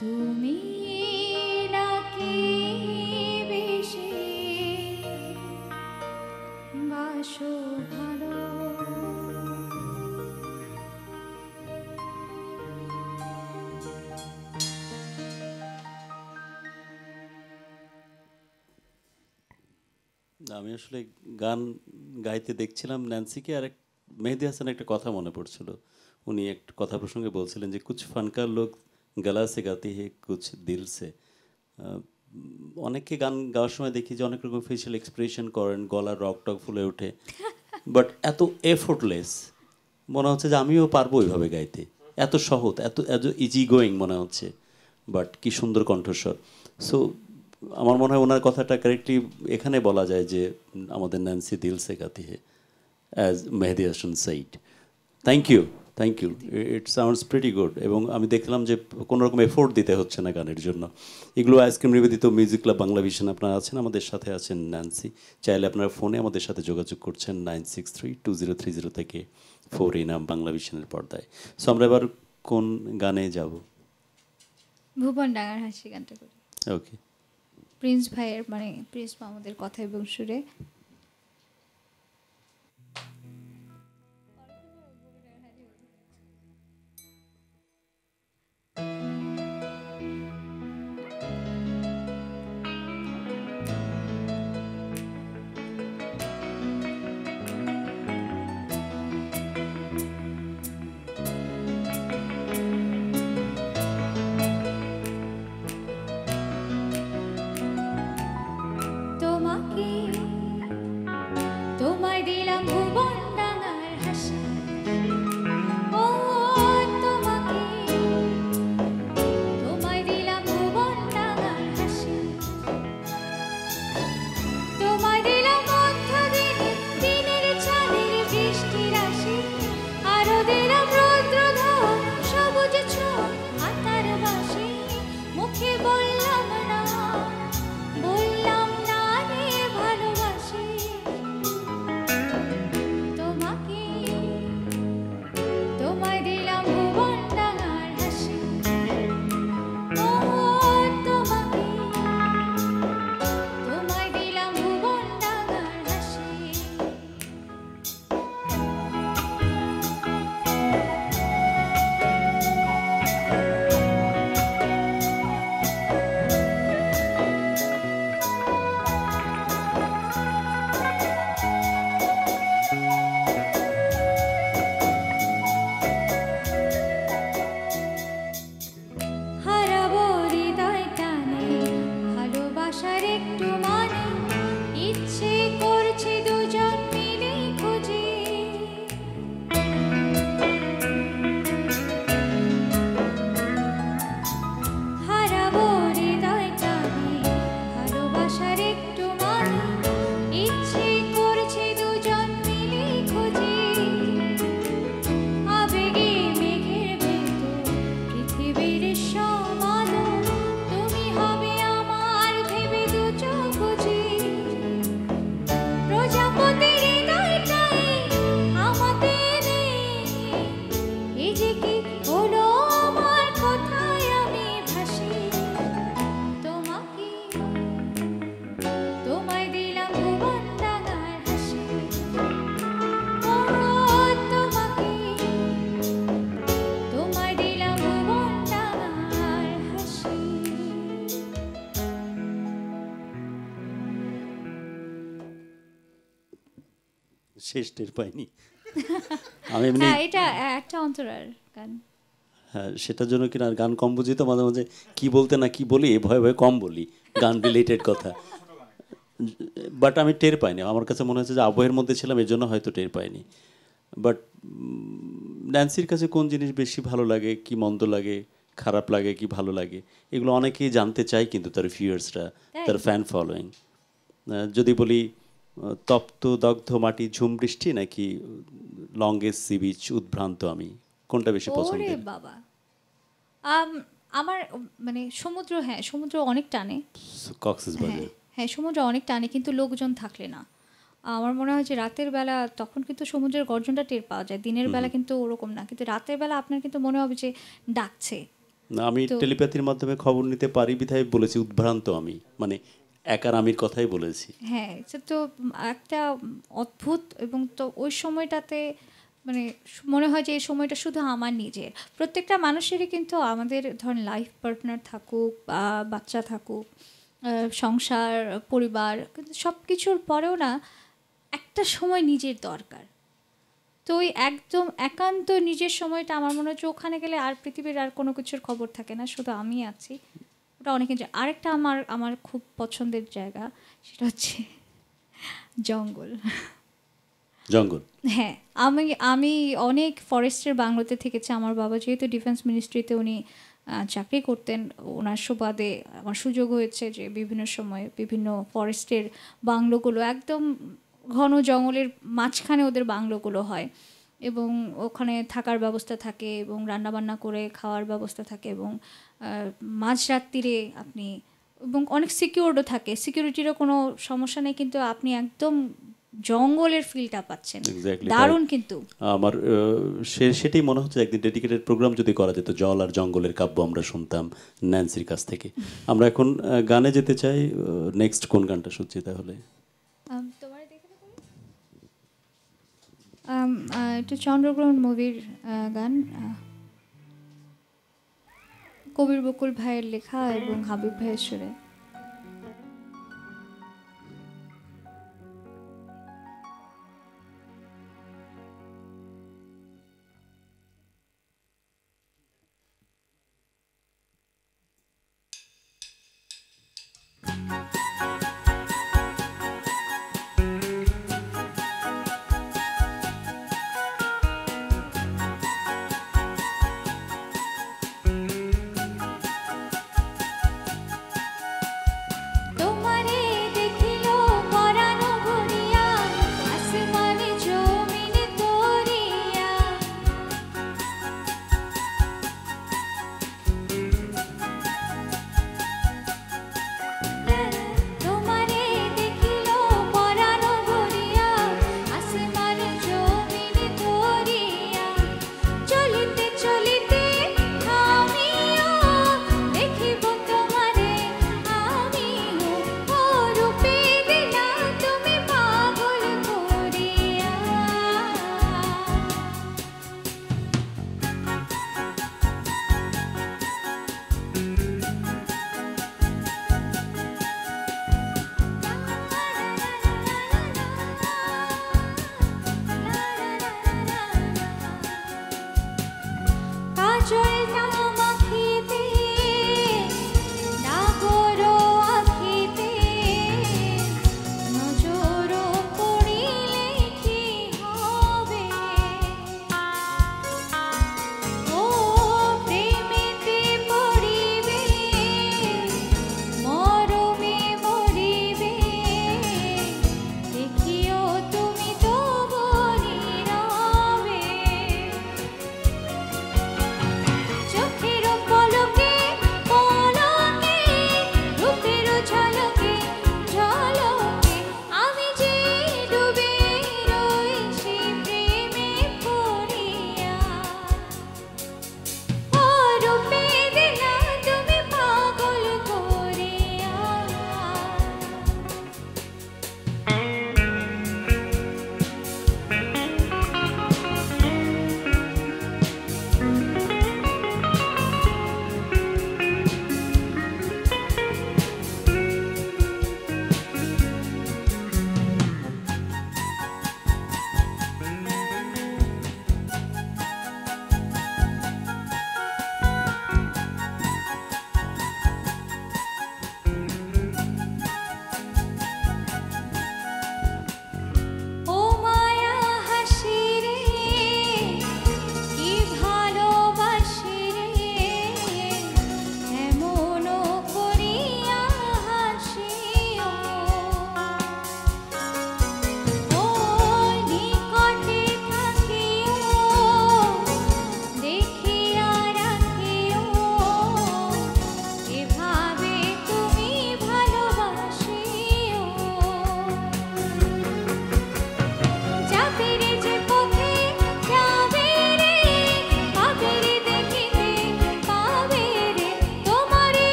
তুমি নাকি বেশি বাসো ভালো? আমি আসলে গান গাইতে দেখছিলাম ন্যান্সিকে, আর মেহেদী হাসানের একটা কথা মনে পড়ছিল। উনি একটা কথা প্রসঙ্গে বলছিলেন যে কুছ ফানকার লোক গলা সে গাতে হে কুছ দিল সে। অনেকে গান গাওয়ার সময় দেখি যে অনেক রকম ফেশিয়াল এক্সপ্রেশন করেন, গলার রক টক ফুলে ওঠে, বাট এত এফোর্টলেস মনে হচ্ছে যে আমিও পারবো ওইভাবে গাইতে। এত সহজ, এত ইজি গোয়িং মনে হচ্ছে, বাট কি সুন্দর কণ্ঠস্বর। সো আমার মনে হয় ওনার কথাটা কারেক্টলি এখানে বলা যায় যে আমাদের ন্যান্সি দিল সে গাতি হে, as Mehdi Hassan side. Thank you, it sounds pretty good. এবং আমি দেখলাম যে কোনো রকম এফোর্ট দিতে হচ্ছে না গানের জন্য। এগুলো আইসক্রিম নিবেদিত মিউজিক ক্লাব বাংলা ভিশন, আপনারা আছেন, আমাদের সাথে আছেন ন্যান্সি। চাইলে আপনারা ফোনে আমাদের সাথে যোগাযোগ করছেন 96320300 থেকে 4 নাম বাংলা ভিশনের পর্দায়। সো আমরা এবার কোন গানে যাব? ভুবন ডাঙার হাসি গানটা করি। ওকে, প্রিন্স ভাইয়ের মানে প্রিন্স মাহমুদের কথা এবং সুরে। মুক্তির সমাদর তুমি হবে আমার ভেবে দু চোখ বুঝি প্রজাপতির হৃদয়টাই আমাকে নে এই যে কি হলো আমার কোথায় আমি ভাসি তোমাকে তোমায় দিলাম ভুবন ডাঙার হাসি ও তোমাকে তোমায় দিলাম ভুবন ডাঙার হাসি। শেষ টের পাইনি আমি এমনি হ্যাঁ এটা একটা অন্তরার গান। হ্যাঁ সেটার জন্য কিনা গান কম বুঝি তো মাঝে মাঝে কি বলতে না কি বলি ভয়ে ভয়ে কম বলি গান রিলেটেড কথা, বাট আমি টের পাইনি। আমার কাছে মনে হচ্ছে যে আবহের মধ্যে ছিলাম এর জন্য হয়তো টের পাইনি। বাট ন্যান্সির কাছে কোন জিনিস বেশি ভালো লাগে, কি মন্দ লাগে, খারাপ লাগে কি ভালো লাগে, এগুলো অনেকেই জানতে চায়, কিন্তু তার ভিউয়ার্সরা, তার ফ্যান ফলোয়িং। যদি বলি তপ্ত দগ্ধ মাটি ঝুম বৃষ্টি নাকি লংগেস্ট সি বিচ উদ্ভ্রান্ত আমি, কোনটা বেশি ওরে পছন্দের? বাবা আমার মানে সমুদ্র, হ্যাঁ সমুদ্র অনেক টানে, কক্সবাজার। হ্যাঁ সমুদ্র অনেক টানে, কিন্তু লোকজন থাকলে না। আমার মনে হয় যে রাতের বেলা তখন কিন্তু সমুদ্রের গর্জনটা টের পাওয়া যায়, দিনের বেলা কিন্তু ওরকম না, কিন্তু রাতের বেলা আপনার কিন্তু মনে হবে যে ডাকছে। না আমি টেলিপ্যাথির মাধ্যমে খবর নিতে পারি বিধায় বলেছি উদ্ভ্রান্ত আমি, মানে একার আমির কথাই বলেছি। হ্যাঁ এটা তো একটা অদ্ভুত, এবং তো ওই সময়টাতে মানে মনে হয় যে এই সময়টা শুধু আমার নিজের। প্রত্যেকটা মানুষেরই কিন্তু আমাদের ধরেন লাইফ পার্টনার থাকুক বা বাচ্চা থাকুক, সংসার পরিবার, কিন্তু সব কিছুর পরেও না একটা সময় নিজের দরকার। তো ওই একদম একান্ত নিজের সময়টা আমার মনে হচ্ছে ওখানে গেলে আর পৃথিবীর আর কোনো কিছুর খবর থাকে না, শুধু আমি আছি। ওটা অনেক এনজয়। আরেকটা আমার খুব পছন্দের জায়গা, সেটা হচ্ছে জঙ্গল। জঙ্গল, হ্যাঁ আমি অনেক ফরেস্টের বাংলোতে থেকেছি। আমার বাবা যেহেতু ডিফেন্স মিনিস্ট্রিতে উনি চাকরি করতেন, ওনার সুবাদে আমার সুযোগ হয়েছে যে বিভিন্ন সময় বিভিন্ন ফরেস্টের বাংলোগুলো একদম ঘন জঙ্গলের মাঝখানে ওদের বাংলোগুলো হয়, এবং ওখানে থাকার ব্যবস্থা থাকে এবং রান্নাবান্না করে খাওয়ার ব্যবস্থা থাকে, এবং মাঝরাত্রিরে আপনি, এবং অনেক সিকিউরডও থাকে, সিকিউরিটিরও কোনো সমস্যা নেই, কিন্তু আপনি একদম জঙ্গলের ফিলটা পাচ্ছেন। দারুণ। কিন্তু আমার সেটাই মনে হচ্ছে একদিন ডেডিকেটেড প্রোগ্রাম যদি করা যেত, জল আর জঙ্গলের কাব্য আমরা শুনতাম ন্যান্সির কাছ থেকে। আমরা এখন গানে যেতে চাই। নেক্সট কোন গানটা শুনছি তাহলে? এটা চন্দ্রগ্রহণ মুভির গান, কবির বকুল ভাইয়ের লেখা এবং হাবিব ভাইয়ের সুরে।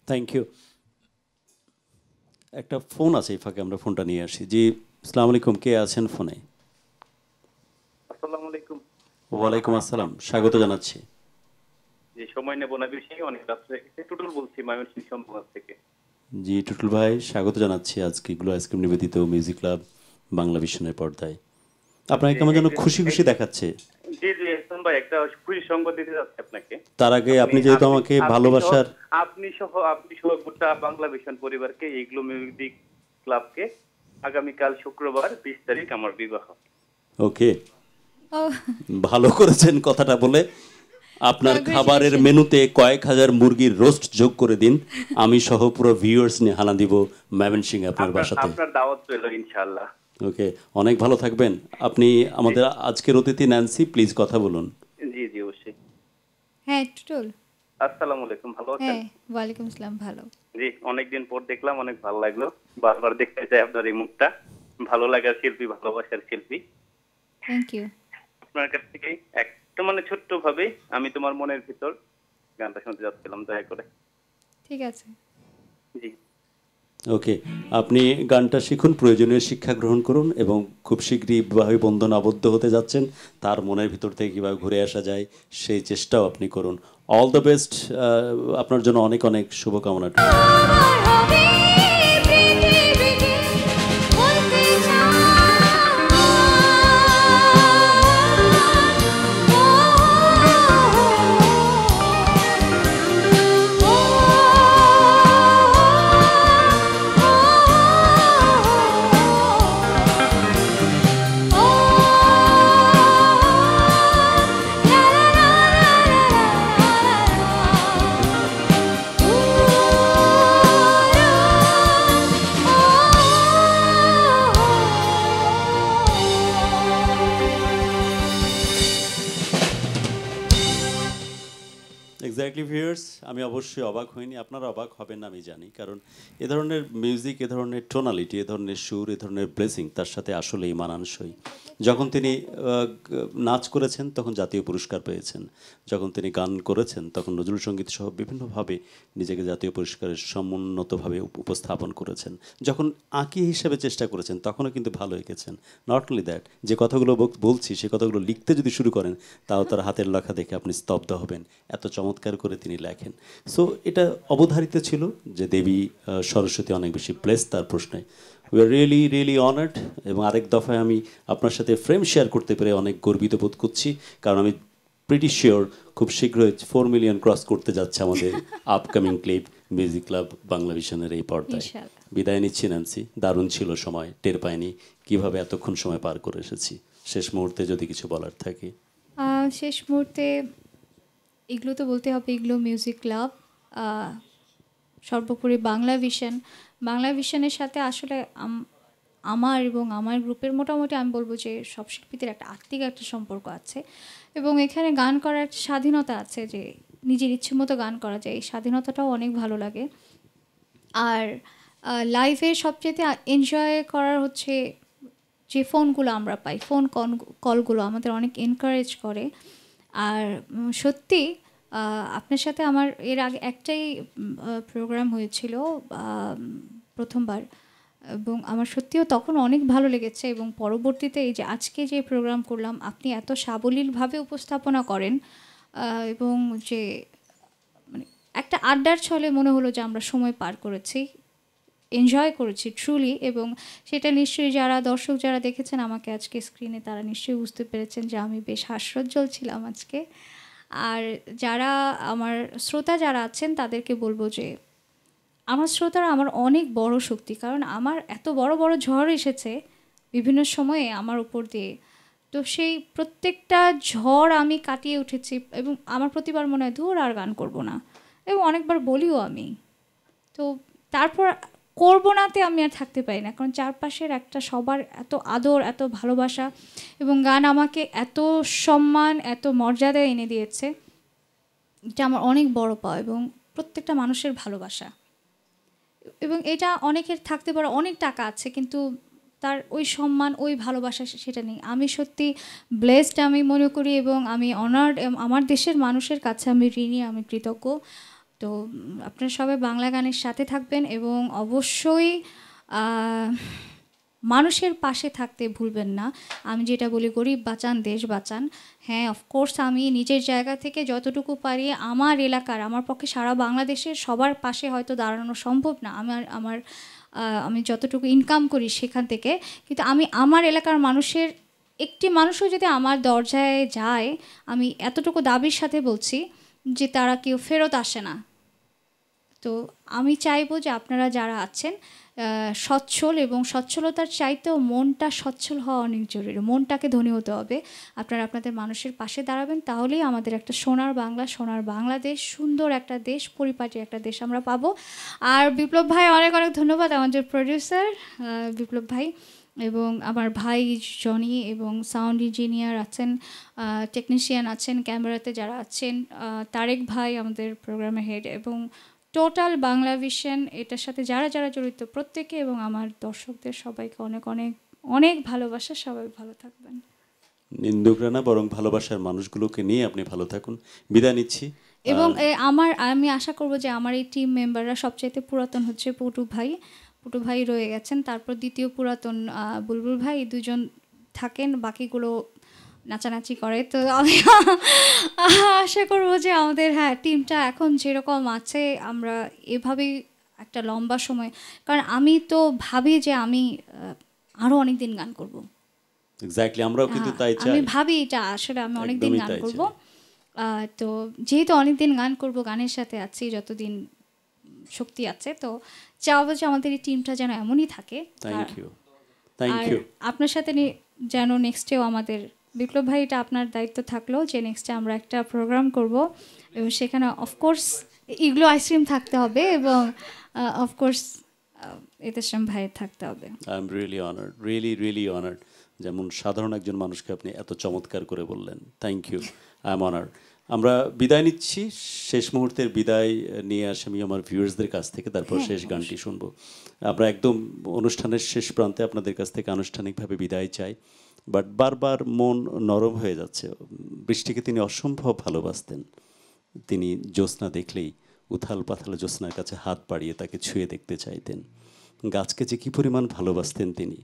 Thank you. একটা ফোন আছে, এই ফাঁকে আমরা ফোনটা নিয়ে আসি। জি, আসসালামু আলাইকুম, কে আছেন ফোনে? আসসালামু আলাইকুম। ওয়ালাইকুম আসসালাম, স্বাগত জানাচ্ছি। যে সময় নেব না বেশি, অনেক রাত্রে টুটুল বলছি ময়মনসিংহ সম্ভব থেকে। জি টুটুল ভাই, স্বাগত জানাচ্ছি আজকে গ্লো আইসক্রিম নিবেদিত মিউজিক ক্লাব বাংলা ভিশনের পর্দায়। আপনাকে কেমন যেন খুশি খুশি দেখাচ্ছে। জি জি হাসান ভাই, একটা খুশি সংবাদ দিতে যাচ্ছি আপনাকে। তার আগে আপনি যেহেতু আমাকে ভালোবাসার, আপনি সহ গোটা বাংলা ভিশন পরিবারকে, এই গ্লো মিউজিক ক্লাবকে আগামীকাল শুক্রবার 20 তারিখ আমার বিবাহ। ওকে, ভালো করেছেন কথাটা বলে। আপনার খাবারের মেনুতে কয়েক হাজার মুরগির রোস্ট যোগ করে দিন, আমি সহ পুরো ভিউয়ার্স নিয়ে হানা দিব ময়মনসিংহ আপনার বাসাতে। আপনার দাওয়াত রইল ইনশাআল্লাহ। ওকে, অনেক ভালো থাকবেন আপনি। আমাদের আজকের অতিথি ন্যান্সি, প্লিজ কথা বলুন। জি জি অবশ্যই। হ্যাঁ টুটুল, আসসালামু আলাইকুম, ভালো আছেন? হ্যাঁ ওয়ালাইকুম আসসালাম, ভালো। জি, অনেকদিন পর দেখলাম, অনেক ভালো লাগলো। বারবার দেখতে চাই আপনার এই মুখটা। ভালো লাগার শিল্পী, ভালোবাসার শিল্পী। Thank you. আপনার কাছ থেকে একটা মানে ছোট্ট ভাবে আমি তোমার মনের ভিতর গানটা শুনতে যাচ্ছিলাম, দয়া করে। ঠিক আছে। জি ওকে, আপনি গানটা শিখুন, প্রয়োজনীয় শিক্ষা গ্রহণ করুন এবং খুব শীঘ্রই বিবাহী বন্ধন আবদ্ধ হতে যাচ্ছেন। তার মনের ভিতর থেকে কীভাবে ঘুরে আসা যায় সেই চেষ্টাও আপনি করুন। অল দ্য বেস্ট, আপনার জন্য অনেক অনেক শুভকামনা। এক্স্যাক্টলি ভিউয়ার্স, আমি অবশ্যই অবাক হইনি, আপনারা অবাক হবেন না আমি জানি, কারণ এ ধরনের মিউজিক, এ ধরনের টোনালিটি, এ ধরনের সুর, এ ধরনের ব্লেসিং তার সাথে আসলেই মানানসই। যখন তিনি নাচ করেছেন তখন জাতীয় পুরস্কার পেয়েছেন, যখন তিনি গান করেছেন তখন নজরুল সঙ্গীত সহ বিভিন্নভাবে নিজেকে জাতীয় পুরস্কারের সমুন্নতভাবে উপস্থাপন করেছেন, যখন আঁকি হিসেবে চেষ্টা করেছেন তখনও কিন্তু ভালো এঁকেছেন। নট অনলি দ্যাট, যে কথাগুলো বলছি সে কথাগুলো লিখতে যদি শুরু করেন তাও তার হাতের লেখা দেখে আপনি স্তব্ধ হবেন, এত চমৎকার করে তিনি লেখেন। সো এটা অবধারিত ছিল যে দেবী সরস্বতী অনেক বেশি ব্লেস তার প্রশ্নে। We are really really honoured, এবং আরেক দফায় আমি আপনার সাথে ফ্রেম শেয়ার করতে পেরে অনেক গর্বিত বোধ করছি, কারণ আমি প্রিটি শিওর খুব শীঘ্রই 4 মিলিয়ন ক্রস করতে যাচ্ছে আমাদের upcoming clip music club Bangla ভিশনের এই পর্দায়। বিদায় নিচ্ছি ন্যান্সি, দারুণ ছিল সময়, টের পাইনি কীভাবে এতক্ষণ সময় পার করে এসেছি। শেষ মুহূর্তে যদি কিছু বলার থাকে। শেষ মুহূর্তে এগুলো তো বলতে হবে, এগুলো মিউজিক ক্লাব, সর্বোপরি বাংলা ভিশনের সাথে আসলে আমার এবং আমার গ্রুপের মোটামুটি আমি বলবো যে সব শিল্পীদের একটা আত্মিক একটা সম্পর্ক আছে, এবং এখানে গান করার একটা স্বাধীনতা আছে, যে নিজের ইচ্ছে মতো গান করা যায়, এই স্বাধীনতাটাও অনেক ভালো লাগে। আর লাইভে সবচেয়ে এনজয় করার হচ্ছে যে ফোনগুলো আমরা পাই, ফোন কলগুলো আমাদের অনেক এনকারেজ করে। আর সত্যি আপনার সাথে আমার এর আগে একটাই প্রোগ্রাম হয়েছিল প্রথমবার, এবং আমার সত্যিও তখন অনেক ভালো লেগেছে, এবং পরবর্তীতে এই যে আজকে যে প্রোগ্রাম করলাম আপনি এত সাবলীলভাবে উপস্থাপনা করেন, এবং যে মানে একটা আড্ডার ছলে মনে হলো যে আমরা সময় পার করেছি, এনজয় করেছি ট্রুলি। এবং সেটা নিশ্চয়ই যারা দর্শক যারা দেখেছেন আমাকে আজকে স্ক্রিনে, তারা নিশ্চয়ই বুঝতে পেরেছেন যে আমি বেশ হাস্যোজ্জ্বল ছিলাম আজকে। আর যারা আমার শ্রোতা যারা আছেন তাদেরকে বলবো যে আমার শ্রোতারা আমার অনেক বড় শক্তি, কারণ আমার এত বড় বড় ঝড় এসেছে বিভিন্ন সময়ে আমার উপর দিয়ে, তো সেই প্রত্যেকটা ঝড় আমি কাটিয়ে উঠেছি, এবং আমার প্রতিবার মনে হয় ধুর আর গান করব না, এবং অনেকবার বলিও আমি। তো তারপর করবো নাতে আমি আর থাকতে পারি না, কারণ চারপাশের একটা সবার এত আদর, এত ভালোবাসা, এবং গান আমাকে এত সম্মান, এত মর্যাদা এনে দিয়েছে, এটা আমার অনেক বড় পাওয়া, এবং প্রত্যেকটা মানুষের ভালোবাসা। এবং এটা অনেকের থাকতে পারে অনেক টাকা আছে, কিন্তু তার ওই সম্মান, ওই ভালোবাসা সেটা নেই। আমি সত্যি ব্লেসড আমি মনে করি, এবং আমি অনার্ড, আমার দেশের মানুষের কাছে আমি ঋণী, আমি কৃতজ্ঞ। তো আপনারা সবাই বাংলা গানের সাথে থাকবেন এবং অবশ্যই মানুষের পাশে থাকতে ভুলবেন না। আমি যেটা বলি, গরিব বাঁচান দেশ বাঁচান। হ্যাঁ, অফকোর্স আমি নিজের জায়গা থেকে যতটুকু পারি, আমার এলাকার, আমার পক্ষে সারা বাংলাদেশের সবার পাশে হয়তো দাঁড়ানো সম্ভব না, আমি যতটুকু ইনকাম করি সেখান থেকে, কিন্তু আমি আমার এলাকার মানুষের একটি মানুষও যদি আমার দরজায় যায়, আমি এতটুকু দাবির সাথে বলছি যে তারা কেউ ফেরত আসে না। তো আমি চাইবো যে আপনারা যারা আছেন সচ্ছল, এবং সচ্ছলতার চাইতেও মনটা সচ্ছল হওয়া অনেক জরুরি। মনটাকে ধনী হতে হবে। আপনারা আপনাদের মানুষের পাশে দাঁড়াবেন, তাহলেই আমাদের একটা সোনার বাংলা, সোনার বাংলাদেশ, সুন্দর একটা দেশ, পরিপাটি একটা দেশ আমরা পাবো। আর বিপ্লব ভাই অনেক অনেক ধন্যবাদ, আমাদের প্রডিউসার বিপ্লব ভাই, এবং আমার ভাই জনি, এবং সাউন্ড ইঞ্জিনিয়ার আছেন, টেকনিশিয়ান আছেন, ক্যামেরাতে যারা আছেন, তারেক ভাই আমাদের প্রোগ্রামের হেড, এবং টোটাল বাংলা ভিশন এটার সাথে যারা যারা জড়িত প্রত্যেকে, এবং আমার দর্শকদের সবাইকে অনেক অনেক অনেক ভালোবাসা। সবাই ভালো থাকবেন। নিন্দুকরা না, বরং ভালোবাসার মানুষগুলোকে নিয়ে আপনি ভালো থাকুন। বিদায় নিচ্ছি। এবং আমি আশা করব যে আমার এই টিম মেম্বাররা সবচাইতে পুরাতন হচ্ছে পুটু ভাই রয়ে গেছেন, তারপর দ্বিতীয় পুরাতন বুলবুল ভাই, দুজন থাকেন, বাকিগুলো নাচানাচি করে। তো আমি আশা করবো যে আমাদের টিমটা এখন যেরকম আছে, আমরা এভাবেই একটা লম্বা সময়, কারণ আমি তো ভাবি যে আমি আরও অনেক দিন গান করব। এক্স্যাক্টলি, আমরাও কিন্তু তাই চাই। আমি ভাবি এটা আসলে আমি অনেক দিন গান করব। তো যেহেতু অনেক দিন গান করব, গানের সাথে আছি যতদিন শক্তি আছে, তো চাইবো যে আমাদের এই টিমটা যেন এমনই থাকে। Thank you. আপনার সাথে যেন নেক্সটেও আমাদের, বিপ্লব ভাই, এটা আপনার দায়িত্ব থাকলো যে নেক্সটে আমরা একটা প্রোগ্রাম করব, এবং সেখানে অফকোর্স ইগলো আইসক্রিম থাকতে হবে, এবং অফকোর্স এতেশাম ভাই থাকতে হবে। I am really honoured, really honoured. যেমন সাধারণ একজন মানুষকে আপনি এত চমৎকার করে বললেন, thank you, I am honoured. আমরা বিদায় নিচ্ছি, শেষ মুহূর্তের বিদায় নিয়ে আসি আমি আমার ভিউয়ার্সদের কাছ থেকে, তারপর শেষ গানটি শুনবো। আমরা একদম অনুষ্ঠানের শেষ প্রান্তে আপনাদের কাছ থেকে আনুষ্ঠানিকভাবে বিদায় চাই, বাট বারবার মন নরম হয়ে যাচ্ছে। বৃষ্টিকে তিনি অসম্ভব ভালোবাসতেন। তিনি জ্যোৎস্না দেখলেই উথাল পাথাল জ্যোৎস্নার কাছে হাত বাড়িয়ে তাকে ছুঁয়ে দেখতে চাইতেন। গাছকে যে কী পরিমাণ ভালোবাসতেন তিনি,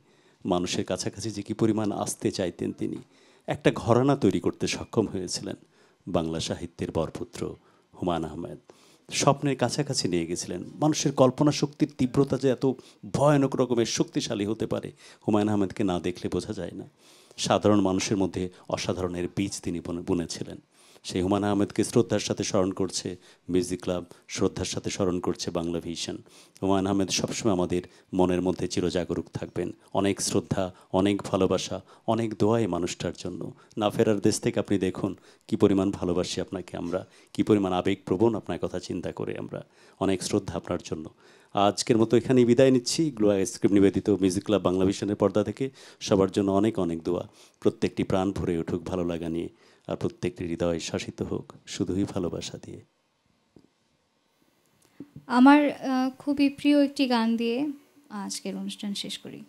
মানুষের কাছাকাছি যে কী পরিমাণ আসতে চাইতেন তিনি। একটা ঘরানা তৈরি করতে সক্ষম হয়েছিলেন বাংলা সাহিত্যের বরপুত্র হুমায়ূন আহমেদ। স্বপ্নের কাছাকাছি নিয়ে গেছিলেন। মানুষের কল্পনা শক্তির তীব্রতা যে এত ভয়ানক রকমের শক্তিশালী হতে পারে, হুমায়ূন আহমেদকে না দেখলে বোঝা যায় না। সাধারণ মানুষের মধ্যে অসাধারণের বীজ তিনি বুনেছিলেন। সেই হুমায়ূন আহমেদকে শ্রদ্ধার সাথে স্মরণ করছে মিউজিক ক্লাব, শ্রদ্ধার সাথে স্মরণ করছে বাংলা ভিশন। হুমায়ূন আহমেদ সবসময় আমাদের মনের মধ্যে চিরজাগরুক থাকবেন। অনেক শ্রদ্ধা, অনেক ভালোবাসা, অনেক দোয়া এই মানুষটার জন্য। না ফেরার দেশ থেকে আপনি দেখুন কী পরিমাণ ভালোবাসি আপনাকে আমরা, কী পরিমাণ আবেগপ্রবণ আপনার কথা চিন্তা করে আমরা। অনেক শ্রদ্ধা আপনার জন্য। আজকের মতো এখানেই বিদায় নিচ্ছি। গ্লো আইসক্রিম নিবেদিত মিউজিক ক্লাব বাংলা ভিশনের পর্দা থেকে সবার জন্য অনেক অনেক দোয়া। প্রত্যেকটি প্রাণ ভরে উঠুক ভালো লাগা নিয়ে, আর প্রত্যেকটি হৃদয় শাসিত হোক শুধুই ভালোবাসা দিয়ে। আমার খুবই প্রিয় একটি গান দিয়ে আজকের অনুষ্ঠান শেষ করি।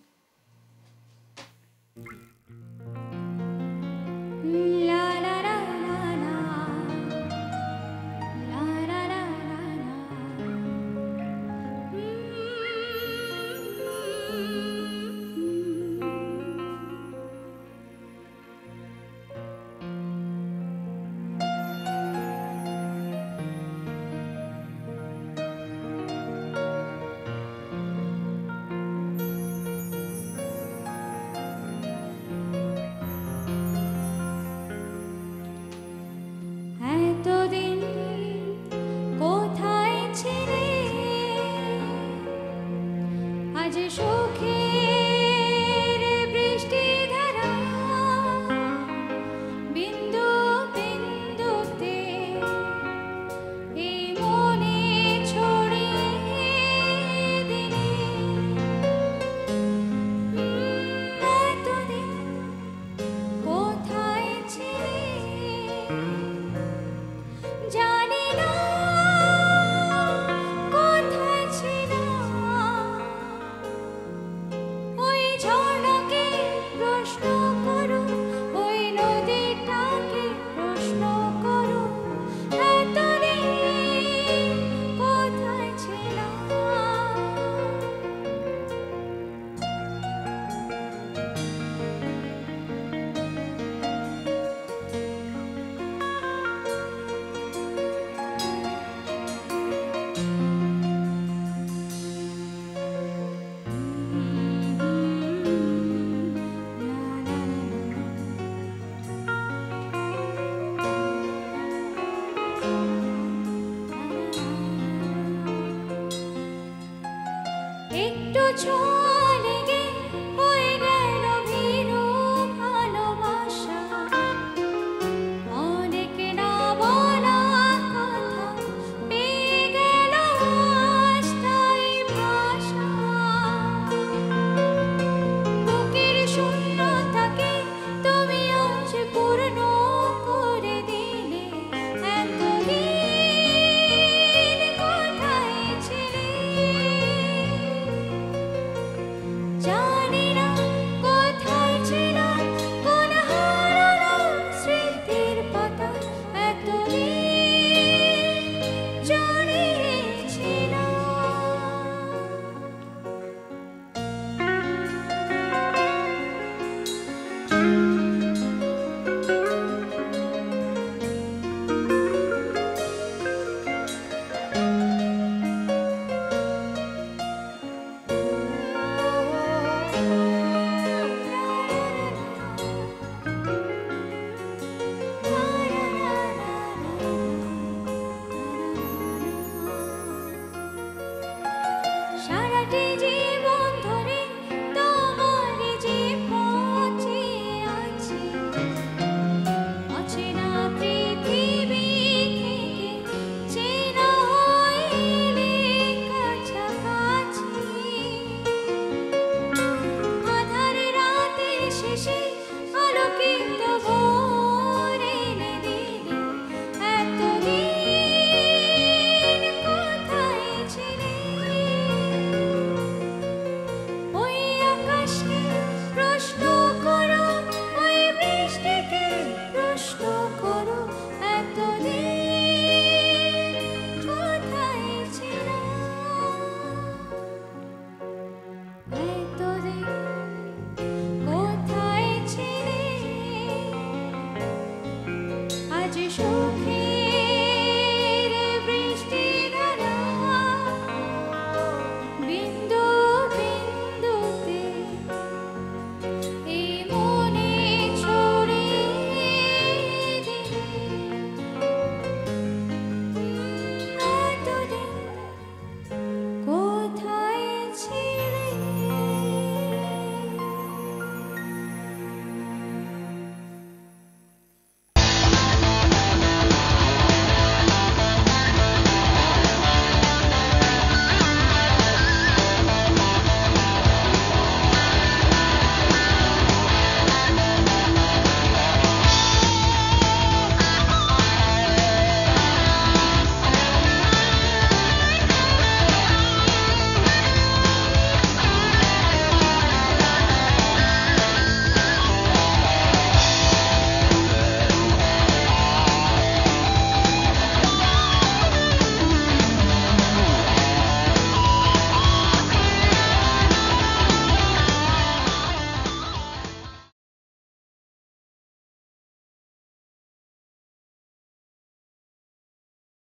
ছোঁয়া